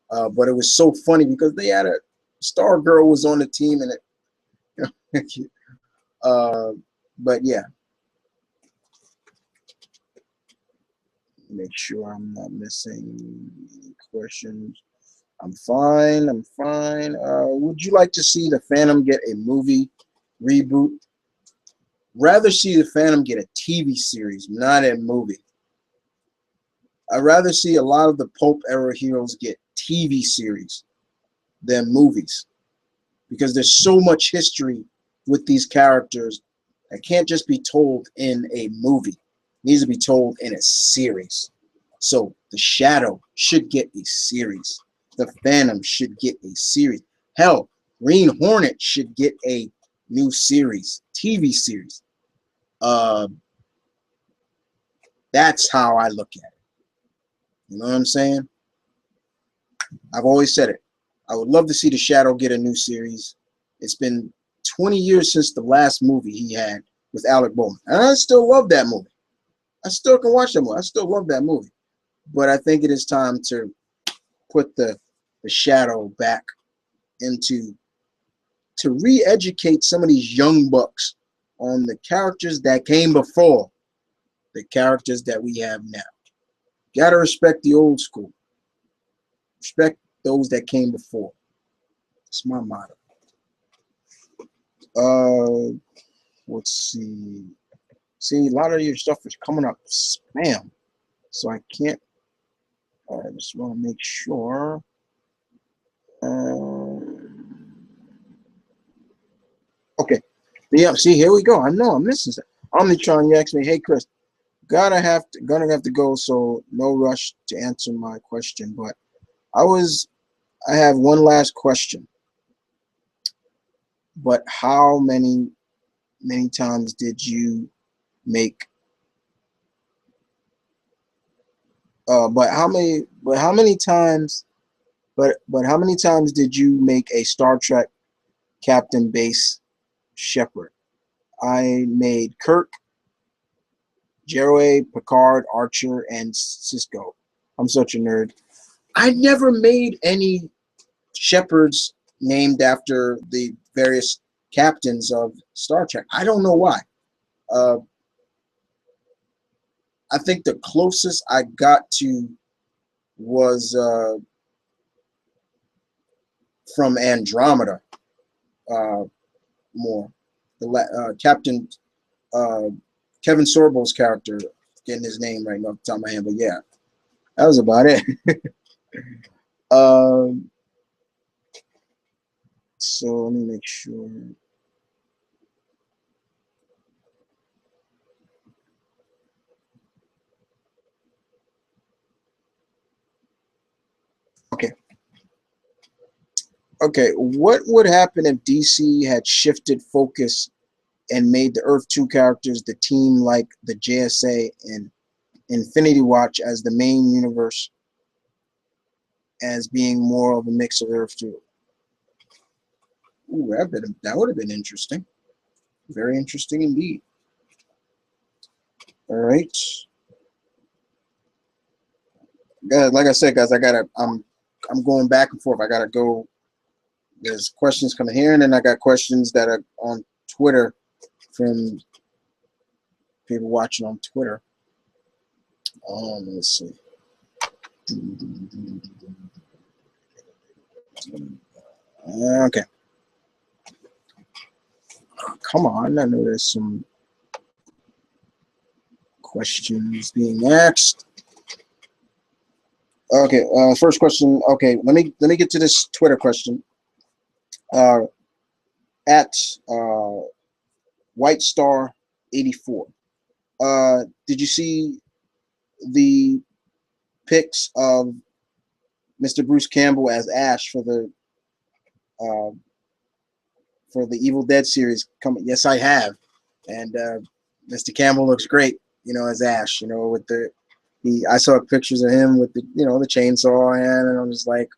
But it was so funny because they had a Star Girl was on the team and it. uh, but yeah, make sure I'm not missing any questions. I'm fine. I'm fine. Would you like to see the Phantom get a movie reboot? Rather see the Phantom get a TV series, not a movie. I'd rather see a lot of the Pulp era heroes get TV series than movies because there's so much history with these characters that can't just be told in a movie. It needs to be told in a series. So the Shadow should get a series. The Phantom should get a series. Hell, Green Hornet should get a new series, TV series. Uh, that's how I look at it. You know what I'm saying? I've always said it. I would love to see the Shadow get a new series. It's been 20 years since the last movie he had with Alec Baldwin. And I still love that movie. I still can watch that movie. I still love that movie. But I think it is time to put the Shadow back into to re-educate some of these young bucks on the characters that came before the characters that we have now. Gotta respect the old school. Respect those that came before. It's my motto. Uh, let's see. See, a lot of your stuff is coming up spam. So I can't. I just want to make sure. Okay. Yeah. See, here we go. I know I'm missing something. Omnitron, you asked me, hey Chris, gonna have to go. So no rush to answer my question, but I have one last question. But how many times did you make? But how many times? But how many times did you make a Star Trek Captain Base Shepard? I made Kirk, Jarway, Picard, Archer, and Cisco. I'm such a nerd. I never made any Shepards named after the various captains of Star Trek. I don't know why. Uh, I think the closest I got to was from Andromeda. Uh, more Captain uh, Kevin Sorbo's character, getting his name right off the top of my head, but yeah, that was about it. um, so let me make sure. Okay. Okay, what would happen if DC had shifted focus and made the Earth 2 characters the team like the JSA and Infinity Watch as the main universe as being more of a mix of Earth 2? Ooh, that would have been interesting. Very interesting indeed. All right. Guys, like I said, guys, I'm going back and forth. I gotta go. There's questions coming here, and then I got questions that are on Twitter from people watching on Twitter. Let's see. Okay. Come on, I know there's some questions being asked. Okay, first question. Okay, let me get to this Twitter question. At White Star 84. Did you see the pics of Mr. Bruce Campbell as Ash uh, for the Evil Dead series coming? Yes, I have, and Mr. Campbell looks great. You know, as Ash. You know, with I saw pictures of him with the the chainsaw hand, and I'm just like,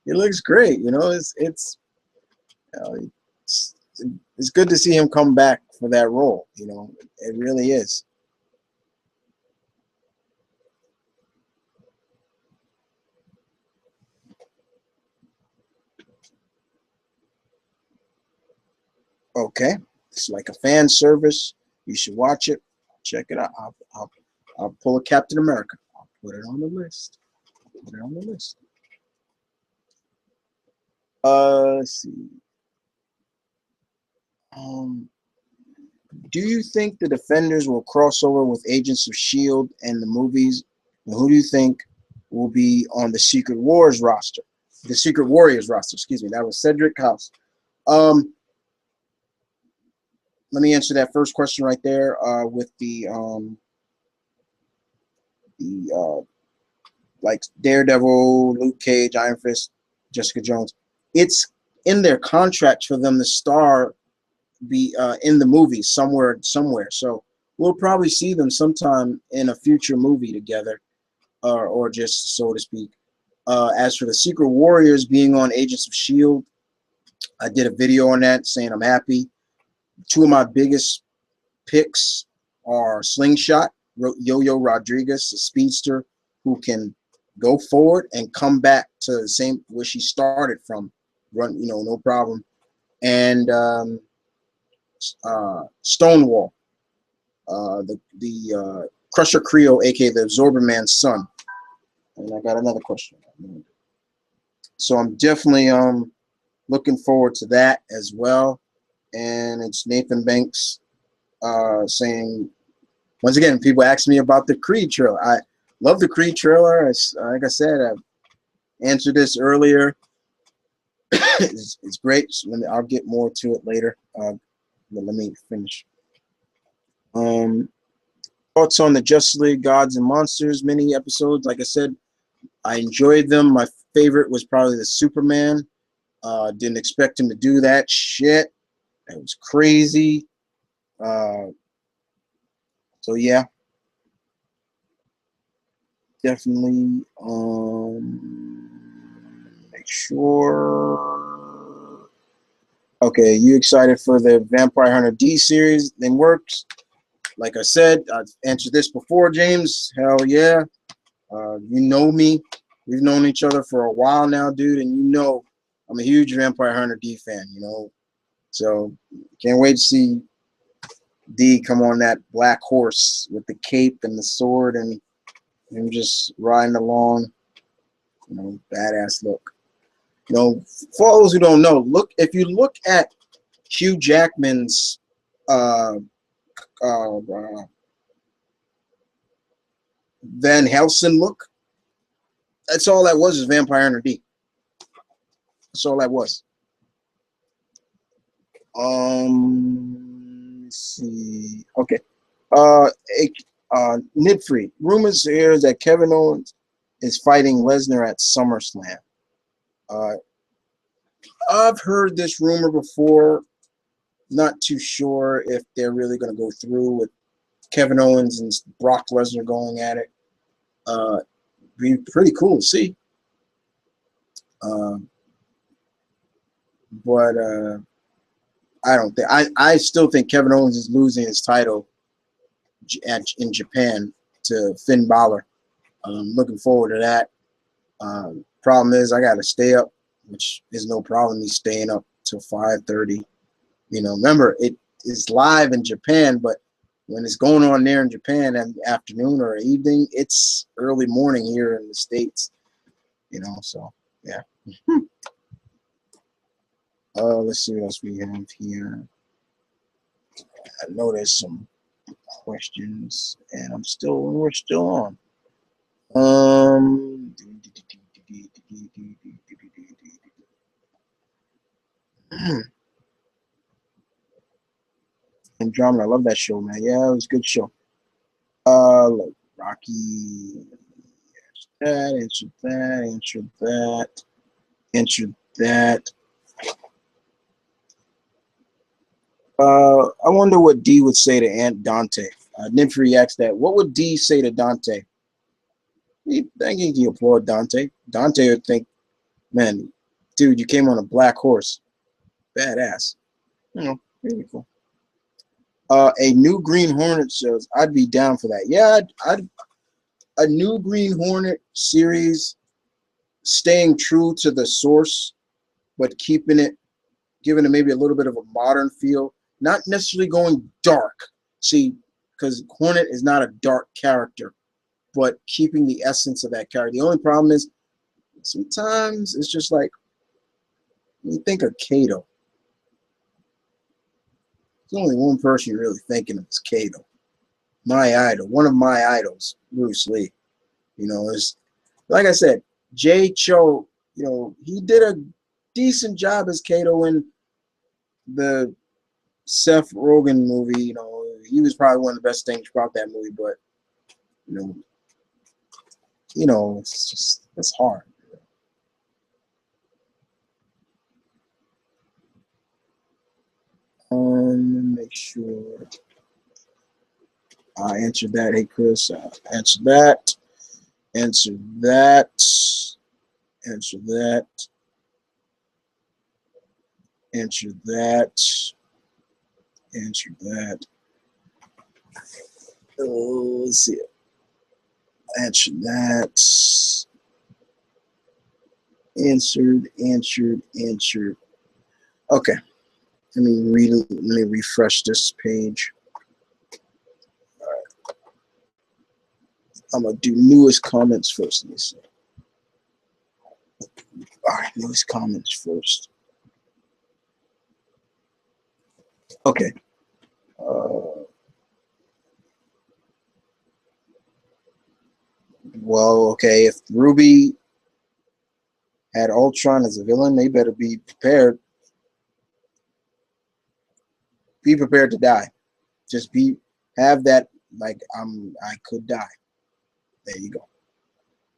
it looks great. You know, you know, it's it's good to see him come back for that role. You know, it really is. Okay, it's like a fan service. You should watch it. Check it out. I'll pull a Captain America. I'll put it on the list. Put it on the list. Let's see. Um, do you think the Defenders will cross over with Agents of Shield and the movies? And who do you think will be on the Secret Wars roster? The Secret Warriors roster. Excuse me. That was Cedric House. Um, Let me answer that first question right there. With the like Daredevil, Luke Cage, Iron Fist, Jessica Jones. It's in their contract for them to star be in the movie somewhere. So we'll probably see them sometime in a future movie together, or just so to speak. As for the Secret Warriors being on Agents of Shield, I did a video on that saying I'm happy. Two of my biggest picks are Slingshot, Yo-Yo Rodriguez, a speedster who can go forward and come back to the same where she started from, run, no problem. And Stonewall, the Crusher Creo, aka the Absorber Man's son. And I got another question. So I'm definitely looking forward to that as well. And it's Nathan Banks saying, once again, people ask me about the Creed trailer. Love the Creed trailer. Like I said, I answered this earlier. It's great. So I'll get more to it later. But let me finish. Thoughts on the Justice League Gods and Monsters mini episodes. Like I said, I enjoyed them. My favorite was probably the Superman. Didn't expect him to do that shit. It was crazy. So yeah, definitely. Make sure. Okay, you excited for the Vampire Hunter D series? Then works. Like I said, I've answered this before, James. Hell yeah. You know me. We've known each other for a while now, dude, and you know I'm a huge Vampire Hunter D fan, you know. So can't wait to see D come on that black horse with the cape and the sword and him just riding along, you know, badass look. You know, for those who don't know, look if you look at Hugh Jackman's uh, uh, Van Helsing look, that's all that was Vampire Hunter D. That's all that was. Let's see. Okay. Uh, Nidfree. Rumors here is that Kevin Owens is fighting Lesnar at SummerSlam. Uh, I've heard this rumor before. Not too sure if they're really going to go through with Kevin Owens and Brock Lesnar going at it. Be pretty cool to see. Um, but I don't think I still think Kevin Owens is losing his title in Japan to Finn Balor. Looking forward to that. Problem is I got to stay up, which is no problem. He's staying up till 5:30. You know, remember it is live in Japan, but when it's going on there in Japan in the afternoon or evening, it's early morning here in the States. You know, so yeah. Let's see what else we have here. I know there's some questions, and we're still on. Andromeda, I love that show, man. Yeah, it was a good show. Look, Rocky, answered that, answered that, answered that. I wonder what D would say to Aunt Dante. Nymph asked that. What would D say to Dante? I think he applaud Dante. Dante would think, man, dude, you came on a black horse. Badass. You know, really cool. A new Green Hornet shows. I'd be down for that. Yeah, a new Green Hornet series, staying true to the source, but keeping it, giving it maybe a little bit of a modern feel. Not necessarily going dark. See, because Hornet is not a dark character, but keeping the essence of that character. The only problem is sometimes it's just like when you think of Kato. There's only one person you're really thinking of is Kato. My idol, one of my idols, Bruce Lee. You know, is like I said, Jay Cho, you know, he did a decent job as Kato in the Seth Rogen movie. You know, he was probably one of the best things about that movie, but it's just it's hard. Make sure I answered that. Hey Chris, answer that. Answer that. Answer that. Answer that. Answer that. Oh, let's see. Answer that. Answered. Okay. Let me refresh this page. All right. I'm gonna do newest comments first. Let me see. All right, newest comments first. Okay. Well, okay, if Ruby had Ultron as a villain, they better be prepared. Be prepared to die. Just have that like I could die. There you go.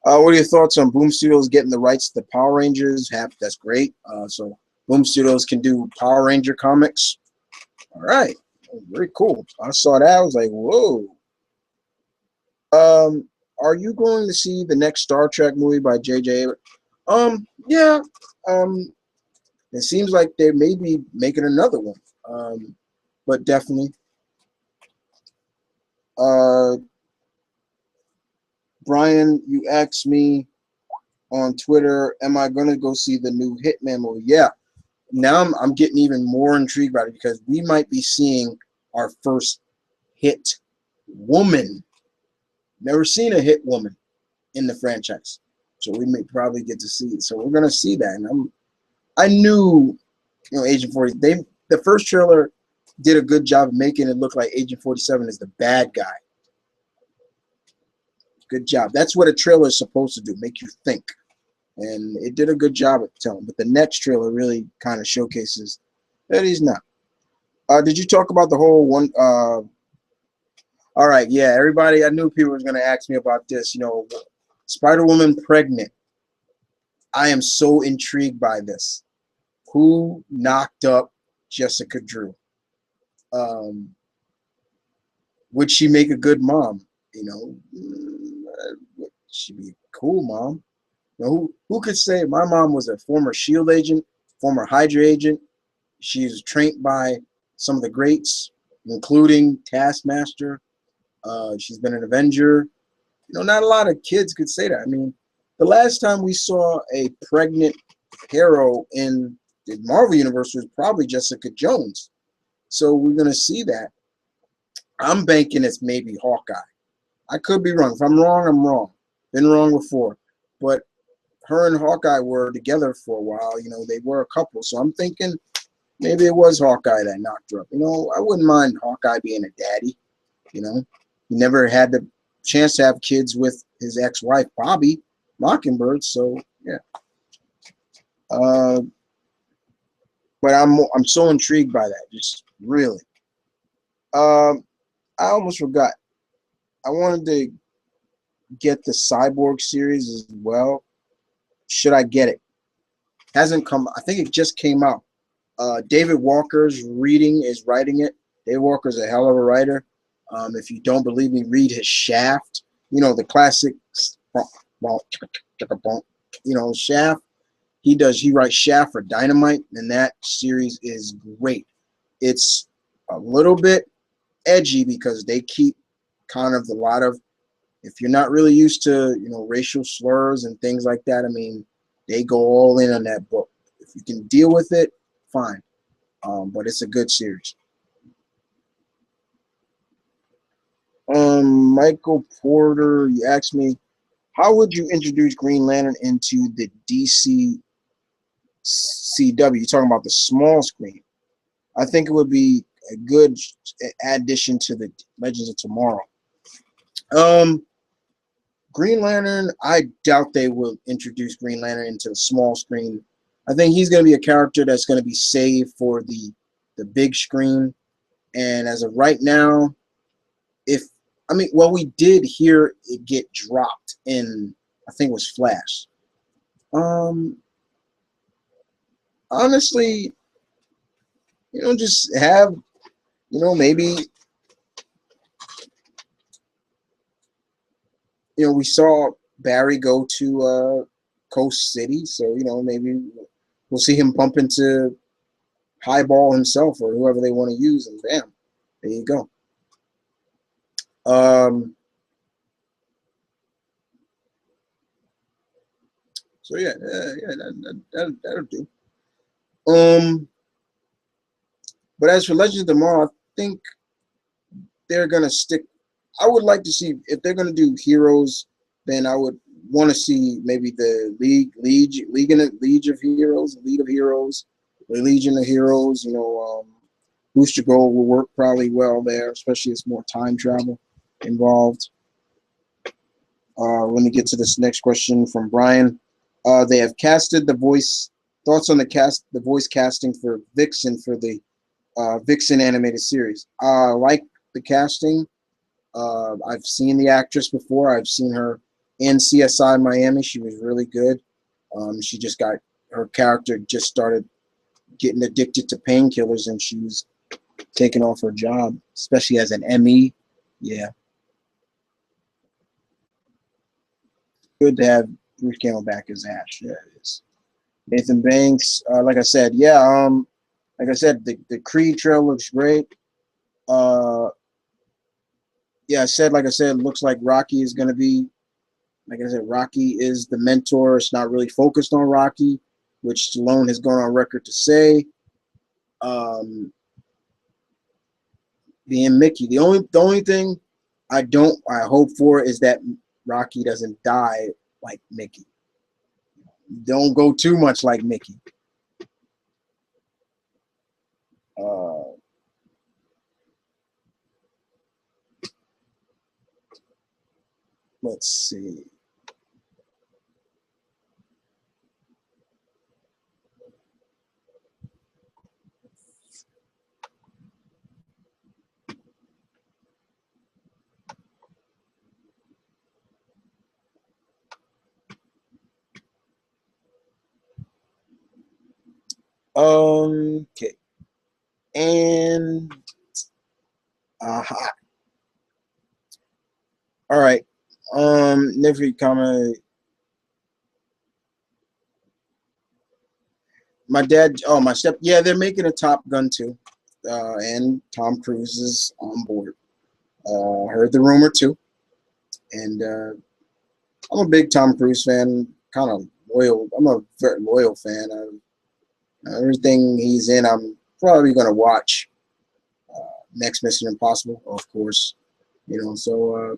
What are your thoughts on Boom Studios getting the rights to the Power Rangers? That's great. So Boom Studios can do Power Ranger comics. All right, very cool. I saw that. I was like, whoa. Are you going to see the next Star Trek movie by J.J. Abrams? Yeah. Um, it seems like they may be making another one. But definitely. Uh, Brian, you asked me on Twitter, am I going to go see the new Hitman movie? Yeah. Now I'm getting even more intrigued about it because we might be seeing our first hit woman. Never seen a hit woman in the franchise, so we may probably get to see it. So we're gonna see that, and I knew, Agent 40. The first trailer did a good job of making it look like Agent 47 is the bad guy. Good job. That's what a trailer is supposed to do, make you think, and it did a good job at telling. But the next trailer really kind of showcases that he's not. Did you talk about the whole one? All right, yeah, everybody. I knew people were going to ask me about this. Spider-Woman pregnant. I am so intrigued by this. Who knocked up Jessica Drew? Um, would she make a good mom? Would she be a cool mom? Who could say my mom was a former Shield agent, former Hydra agent? She's trained by some of the greats, including Taskmaster. She's been an Avenger. Not a lot of kids could say that. I mean, the last time we saw a pregnant hero in the Marvel Universe was probably Jessica Jones. So we're going to see that. I'm banking it's maybe Hawkeye. I could be wrong. If I'm wrong, I'm wrong. Been wrong before. But her and Hawkeye were together for a while. They were a couple. So I'm thinking maybe it was Hawkeye that knocked her up. I wouldn't mind Hawkeye being a daddy. He never had the chance to have kids with his ex-wife, Bobby Mockingbird. So, yeah. Uh, but I'm so intrigued by that. Just really. I almost forgot. I wanted to get the Cyborg series as well. Should I get it? Hasn't come. I think it just came out. David Walker's writing it. David Walker's a hell of a writer. If you don't believe me, read his Shaft. The classic, Shaft. He writes Shaft for Dynamite, and that series is great. It's a little bit edgy because they keep kind of a lot of, if you're not really used to, racial slurs and things like that, I mean, they go all in on that book. If you can deal with it, fine. But it's a good series. Michael Porter, you asked me, how would you introduce Green Lantern into the DC CW? You're talking about the small screen. I think it would be a good addition to the Legends of Tomorrow. Green Lantern, I doubt they will introduce Green Lantern into the small screen. I think he's going to be a character that's going to be saved for the big screen. And as of right now, we did hear it get dropped in, I think it was Flash. Honestly, just have, maybe, we saw Barry go to Coast City, so, maybe we'll see him bump into Highball himself or whoever they want to use, and bam, there you go. So yeah, that'll do. But as for Legends of Tomorrow, I think they're gonna stick. I would like to see if they're gonna do heroes. Then I would want to see maybe the League of Heroes, League of Heroes, the Legion of Heroes. Booster Gold will work probably well there, especially as more time travel involved. Let me get to this next question from Brian. They have casted the voice. Thoughts on the voice casting for Vixen for the Vixen animated series? I like the casting. I've seen the actress before. I've seen her in CSI Miami. She was really good. She just got her character just started getting addicted to painkillers, and she was taking off her job, especially as an ME. Yeah, good to have Bruce Campbell back as Ash. Yeah, it is. Nathan Banks, like I said, yeah. Like I said, the Creed trail looks great. Uh, yeah, like I said, it looks like Rocky is going to be. Like I said, Rocky is the mentor. It's not really focused on Rocky, which Stallone has gone on record to say. Um, being Mickey, the only thing I hope for is that Rocky doesn't die like Mickey. Don't go too much like Mickey. Uh, let's see. Okay, and all right. Nifty comment. My dad. Oh, my step. Yeah, they're making a Top Gun too, and Tom Cruise is on board. Heard the rumor too, and I'm a big Tom Cruise fan. Kind of loyal. I'm a very loyal fan. Everything he's in, I'm probably gonna watch. Next Mission Impossible, of course. So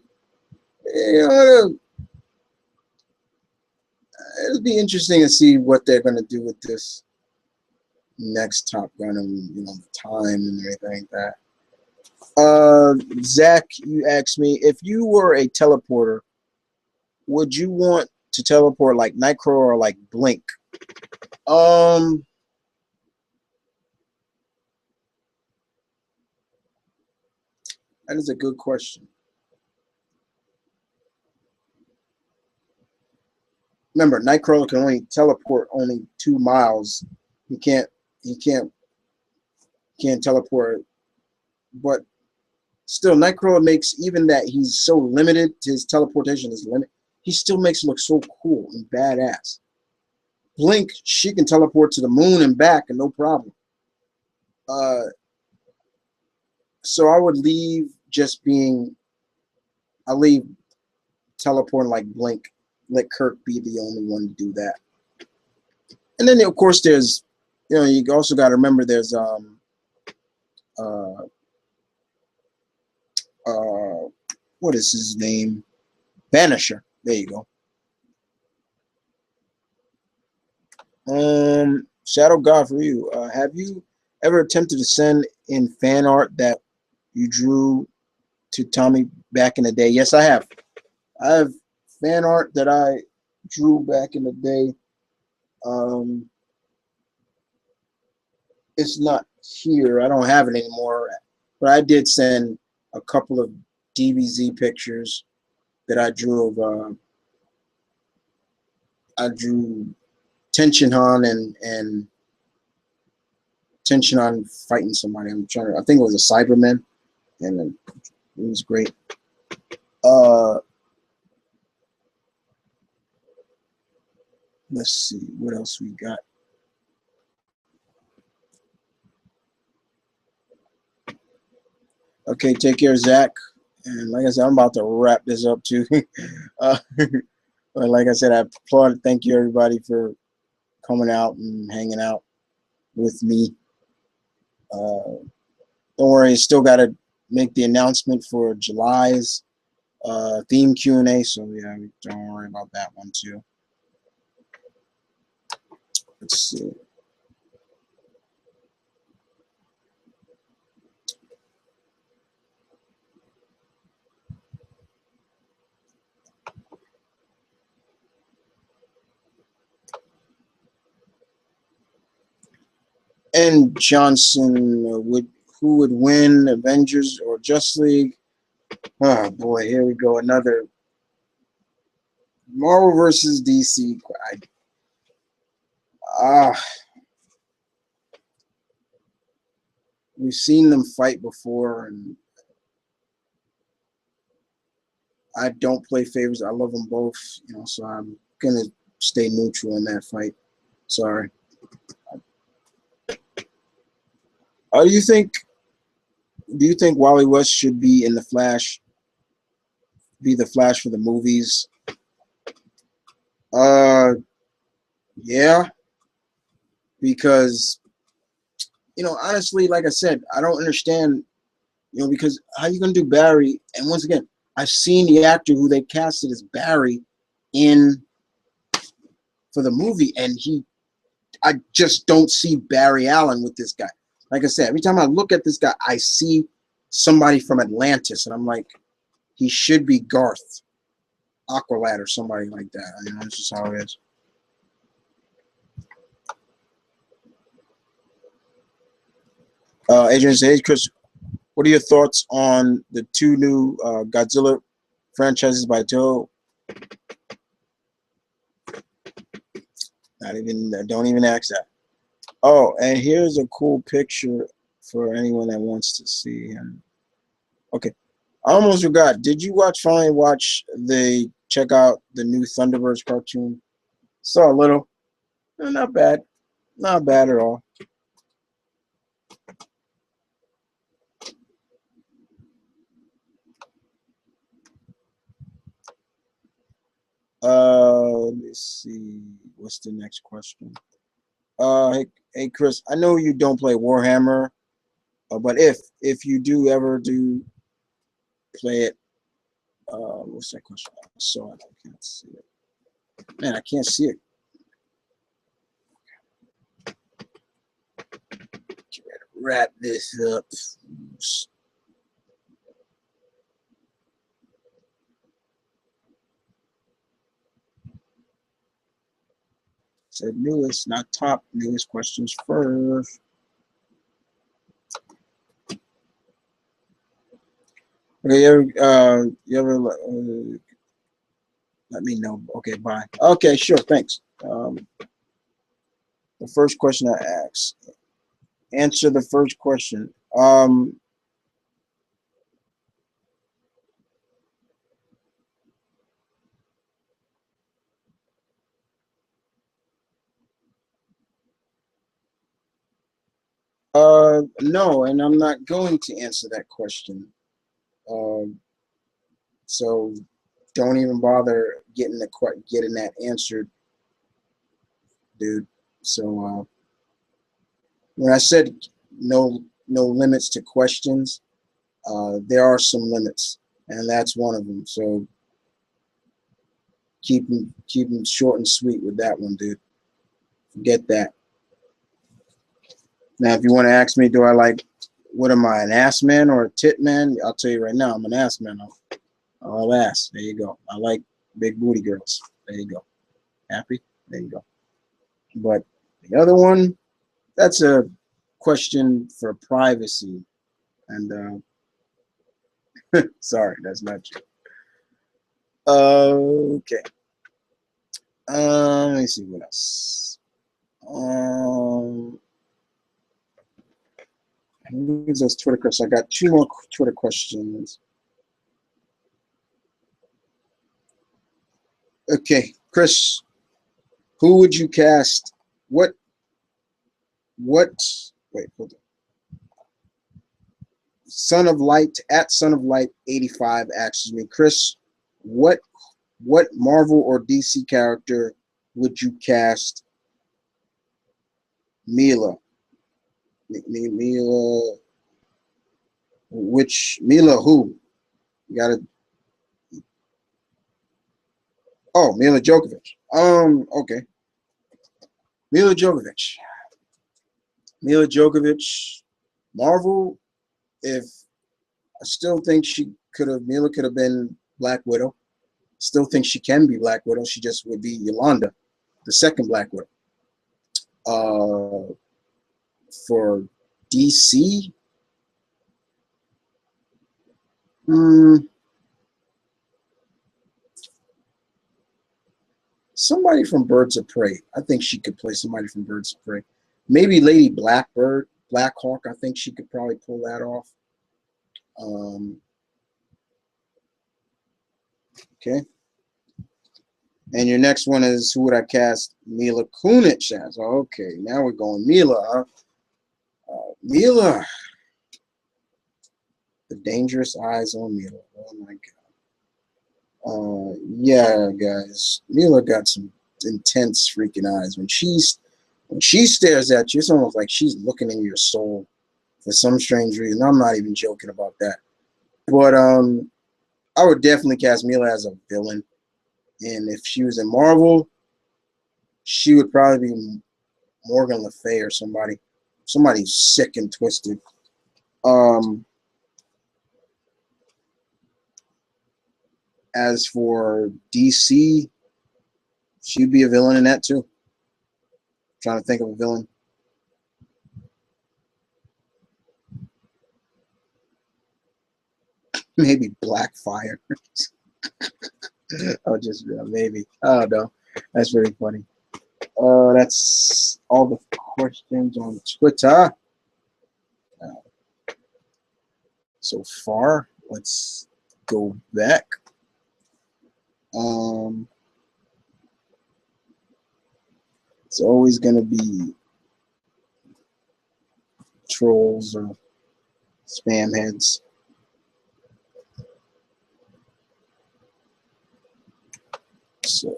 it'll be interesting to see what they're gonna do with this next Top Gun and the time and everything like that. Zach, you asked me if you were a teleporter, would you want to teleport like Nitro or like Blink? Um, that is a good question. Remember, Nightcrawler can only teleport only 2 miles. He can't. He can't teleport. But still, Nightcrawler makes even that he's so limited. His teleportation is limited. He still makes it look so cool and badass. Blink, she can teleport to the moon and back, and no problem. Uh, so I would leave just being. I leave teleporting like Blink. Let Kirk be the only one to do that. And then of course there's, you also got to remember there's uh uh what is his name? Vanisher. There you go. Shadow God for you. Have you ever attempted to send in fan art that you drew to Tommy back in the day? Yes, I have. I have fan art that I drew back in the day. Um, it's not here. I don't have it anymore. But I did send a couple of DBZ pictures that I drew of. I drew Tension Han and Tension Han fighting somebody. I'm trying to. I think it was a Cyberman, and it was great. Uh, let's see what else we got. Okay, take care, Zach. And like I said, I'm about to wrap this up too. But like I said, I applaud. Thank you everybody for coming out and hanging out with me. Don't worry, still got to make the announcement for July's theme Q&A. So yeah, don't worry about that one too. Let's see. And Johnson would who would win, Avengers or Justice League? Oh boy, here we go. Another Marvel versus DC. Ah, we've seen them fight before, and I don't play favorites. I love them both, so I'm gonna stay neutral in that fight. Sorry. Do you think? Do you think Wally West should be in the Flash? Be the Flash for the movies? Uh, yeah, because honestly, like I said, I don't understand. Because how you gonna do Barry? And once again, I've seen the actor who they casted as Barry in for the movie, and I just don't see Barry Allen with this guy. Like I said, every time I look at this guy, I see somebody from Atlantis, and I'm like, he should be Garth Aqualad or somebody like that. That's just how it is. Adrian says, hey, Chris, what are your thoughts on the two new Godzilla franchises by Toho? Don't even ask that. Oh, and here's a cool picture for anyone that wants to see him. Okay, I almost forgot. Did you check out the new Thunderbirds cartoon? Saw a little. Not bad. Not bad at all. Let me see. What's the next question? Hey, Chris, I know you don't play Warhammer, but if you do ever do play it, what's that question? I saw it. I can't see it. Man, I can't see it. Wrap this up. Said newest, not top. Newest questions first. Okay, you ever let me know. Okay, bye. Okay, sure, thanks. The first question I asked. Answer the first question. No, and I'm not going to answer that question. Um, so don't even bother getting that answered, dude. So when I said no limits to questions, there are some limits, and that's one of them. So keep them short and sweet with that one, dude. Forget that. Now, if you want to ask me, what am I, an ass man or a tit man? I'll tell you right now, I'm an ass man. All ass. There you go. I like big booty girls. There you go. Happy? There you go. But the other one, that's a question for privacy. And sorry, that's not true. Okay. Let me see what else. Those Twitter questions. I got two more Twitter questions. Okay, Chris, who would you cast? What? Wait, hold on. Son of Light at Son of Light 85 asks me, Chris, what Marvel or DC character would you cast Mila? Mila, Mila who? You gotta. Oh, Mila Djokovic. Okay. Mila Djokovic. Mila Djokovic. Marvel. If I still think Mila could have been Black Widow. Still think she can be Black Widow. She just would be Yolanda, the second Black Widow. For DC, somebody from Birds of Prey. I think she could play somebody from Birds of Prey. Maybe Lady Blackbird, Black Hawk. I think she could probably pull that off. Okay. And your next one is, who would I cast Mila Kunis as? Okay, now we're going Mila. Mila. The Dangerous Eyes on Mila. Oh my God. Yeah, guys. Mila got some intense freaking eyes. When she stares at you, it's almost like she's looking in your soul for some strange reason. I'm not even joking about that. But I would definitely cast Mila as a villain. And if she was in Marvel, she would probably be Morgan Le Fay or somebody sick and twisted. As for DC, she'd be a villain in that too. Trying to think of a villain. Maybe Blackfire. Oh, just maybe. I don't know. That's very funny. That's all the questions on Twitter so far. Let's go back. It's always going to be trolls or spam heads. So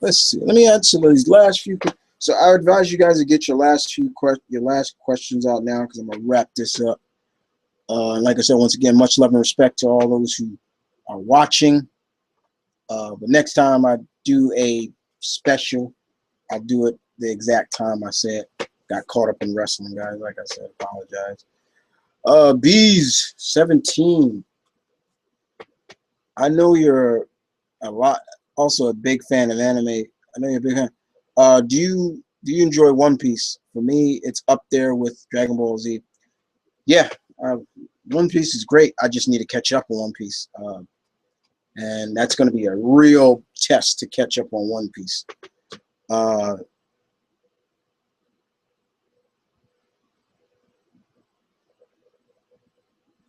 let's see. Let me answer these last few. So I advise you guys to get your last questions out now, because I'm gonna wrap this up. Like I said, once again, much love and respect to all those who are watching. But next time I do a special, I'll do it the exact time I said. Got caught up in wrestling, guys. Like I said, apologize. Bees 17. I know you're also a big fan of anime. I know you're a big fan. Do you enjoy One Piece? For me, it's up there with Dragon Ball Z. Yeah, One Piece is great. I just need to catch up on One Piece, and that's going to be a real test to catch up on One Piece.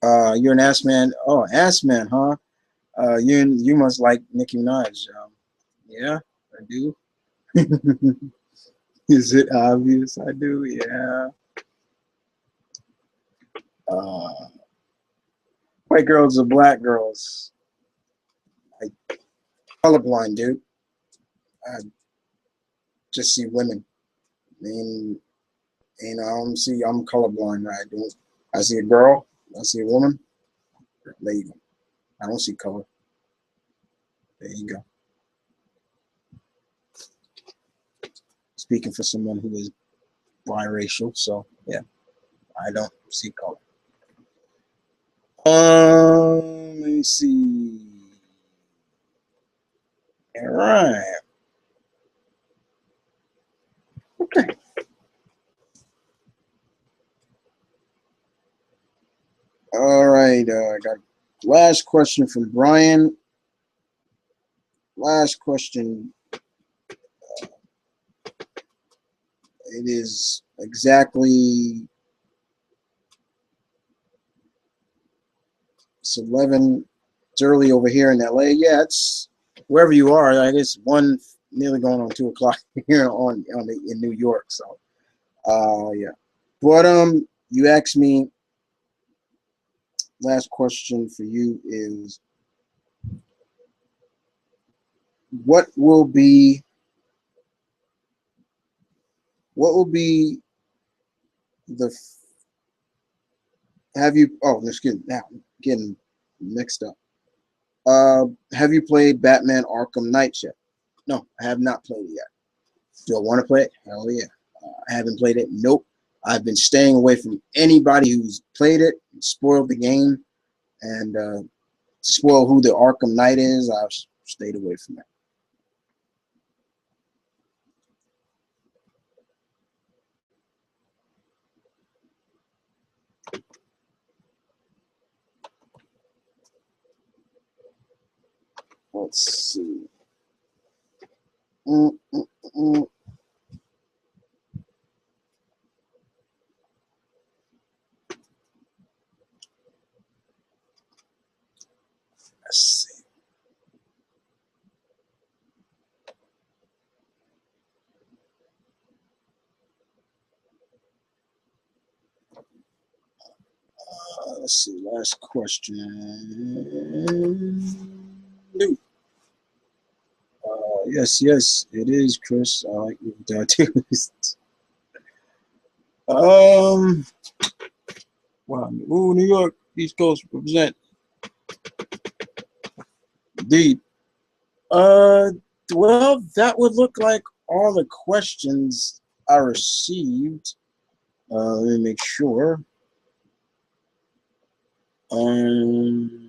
You're an ass man. Oh, ass man, huh? You must like Nicki Minaj. Yeah, I do. Is it obvious? I do. Yeah. White girls are black girls. I colorblind, dude. I just see women. I mean, I'm colorblind. I see a girl. I see a woman. There you go. I don't see color. There you go. Speaking for someone who is biracial, so yeah, I don't see color. Let me see. All right. Okay. All right. I got last question from Brian. Last question. It is exactly 11. It's early over here in LA. Yeah, it's wherever you are. I guess nearly going on 2 o'clock here in New York. So, yeah. But you asked me. Last question for you is, what will be the have you? Oh, excuse me. Now getting mixed up. Have you played Batman Arkham Knight yet? No, I have not played it yet. Do I want to play it? Hell yeah. I haven't played it. Nope. I've been staying away from anybody who's played it, spoiled the game, and spoil who the Arkham Knight is. I've stayed away from that. Let's see. Mm, mm, mm. Let's see. Let's see. Last question. Yes, yes, it is, Chris. I like your tattoos. Um, wow. Ooh, New York, East Coast, represent. Indeed. Uh, well, that would look like all the questions I received. Let me make sure. Um,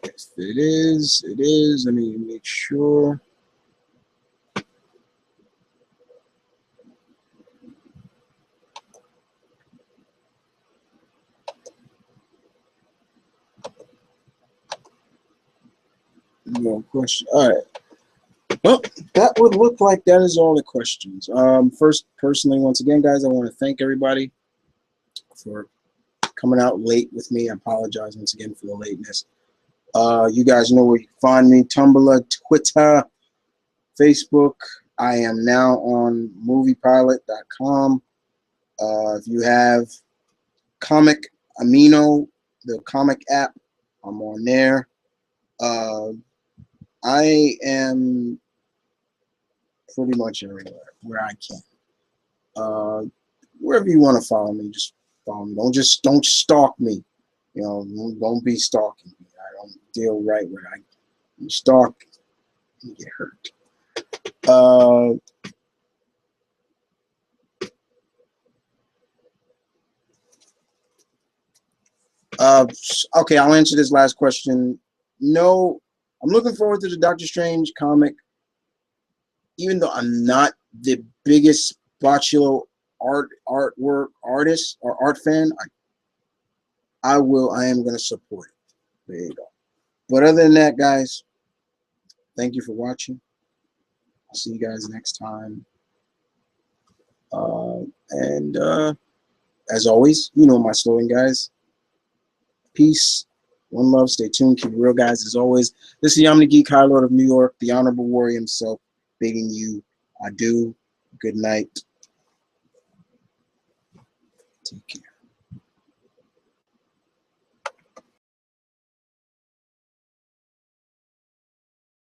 if it is, it is. Let me make sure. No question. All right. Well, that would look like that is all the questions. First, personally, once again, guys, I want to thank everybody for coming out late with me. I apologize once again for the lateness. You guys know where you can find me: Tumblr, Twitter, Facebook. I am now on moviepilot.com. If you have Comic Amino, the comic app, I'm on there. I am pretty much everywhere where I can. Wherever you want to follow me, just follow me. Don't stalk me. You know, don't be stalking me. I don't deal right where you stalk, you get hurt. Okay, I'll answer this last question. No, I'm looking forward to the Doctor Strange comic, even though I'm not the biggest Bocciolo artwork artist or art fan. I am going to support it. There you go. But other than that, guys, thank you for watching. I'll see you guys next time. And as always, you know my slogan, guys. Peace, one love, stay tuned, keep it real, guys. As always, this is Yamini Geek, High Lord of New York, the Honorable Warrior himself, bidding you adieu, good night, take care.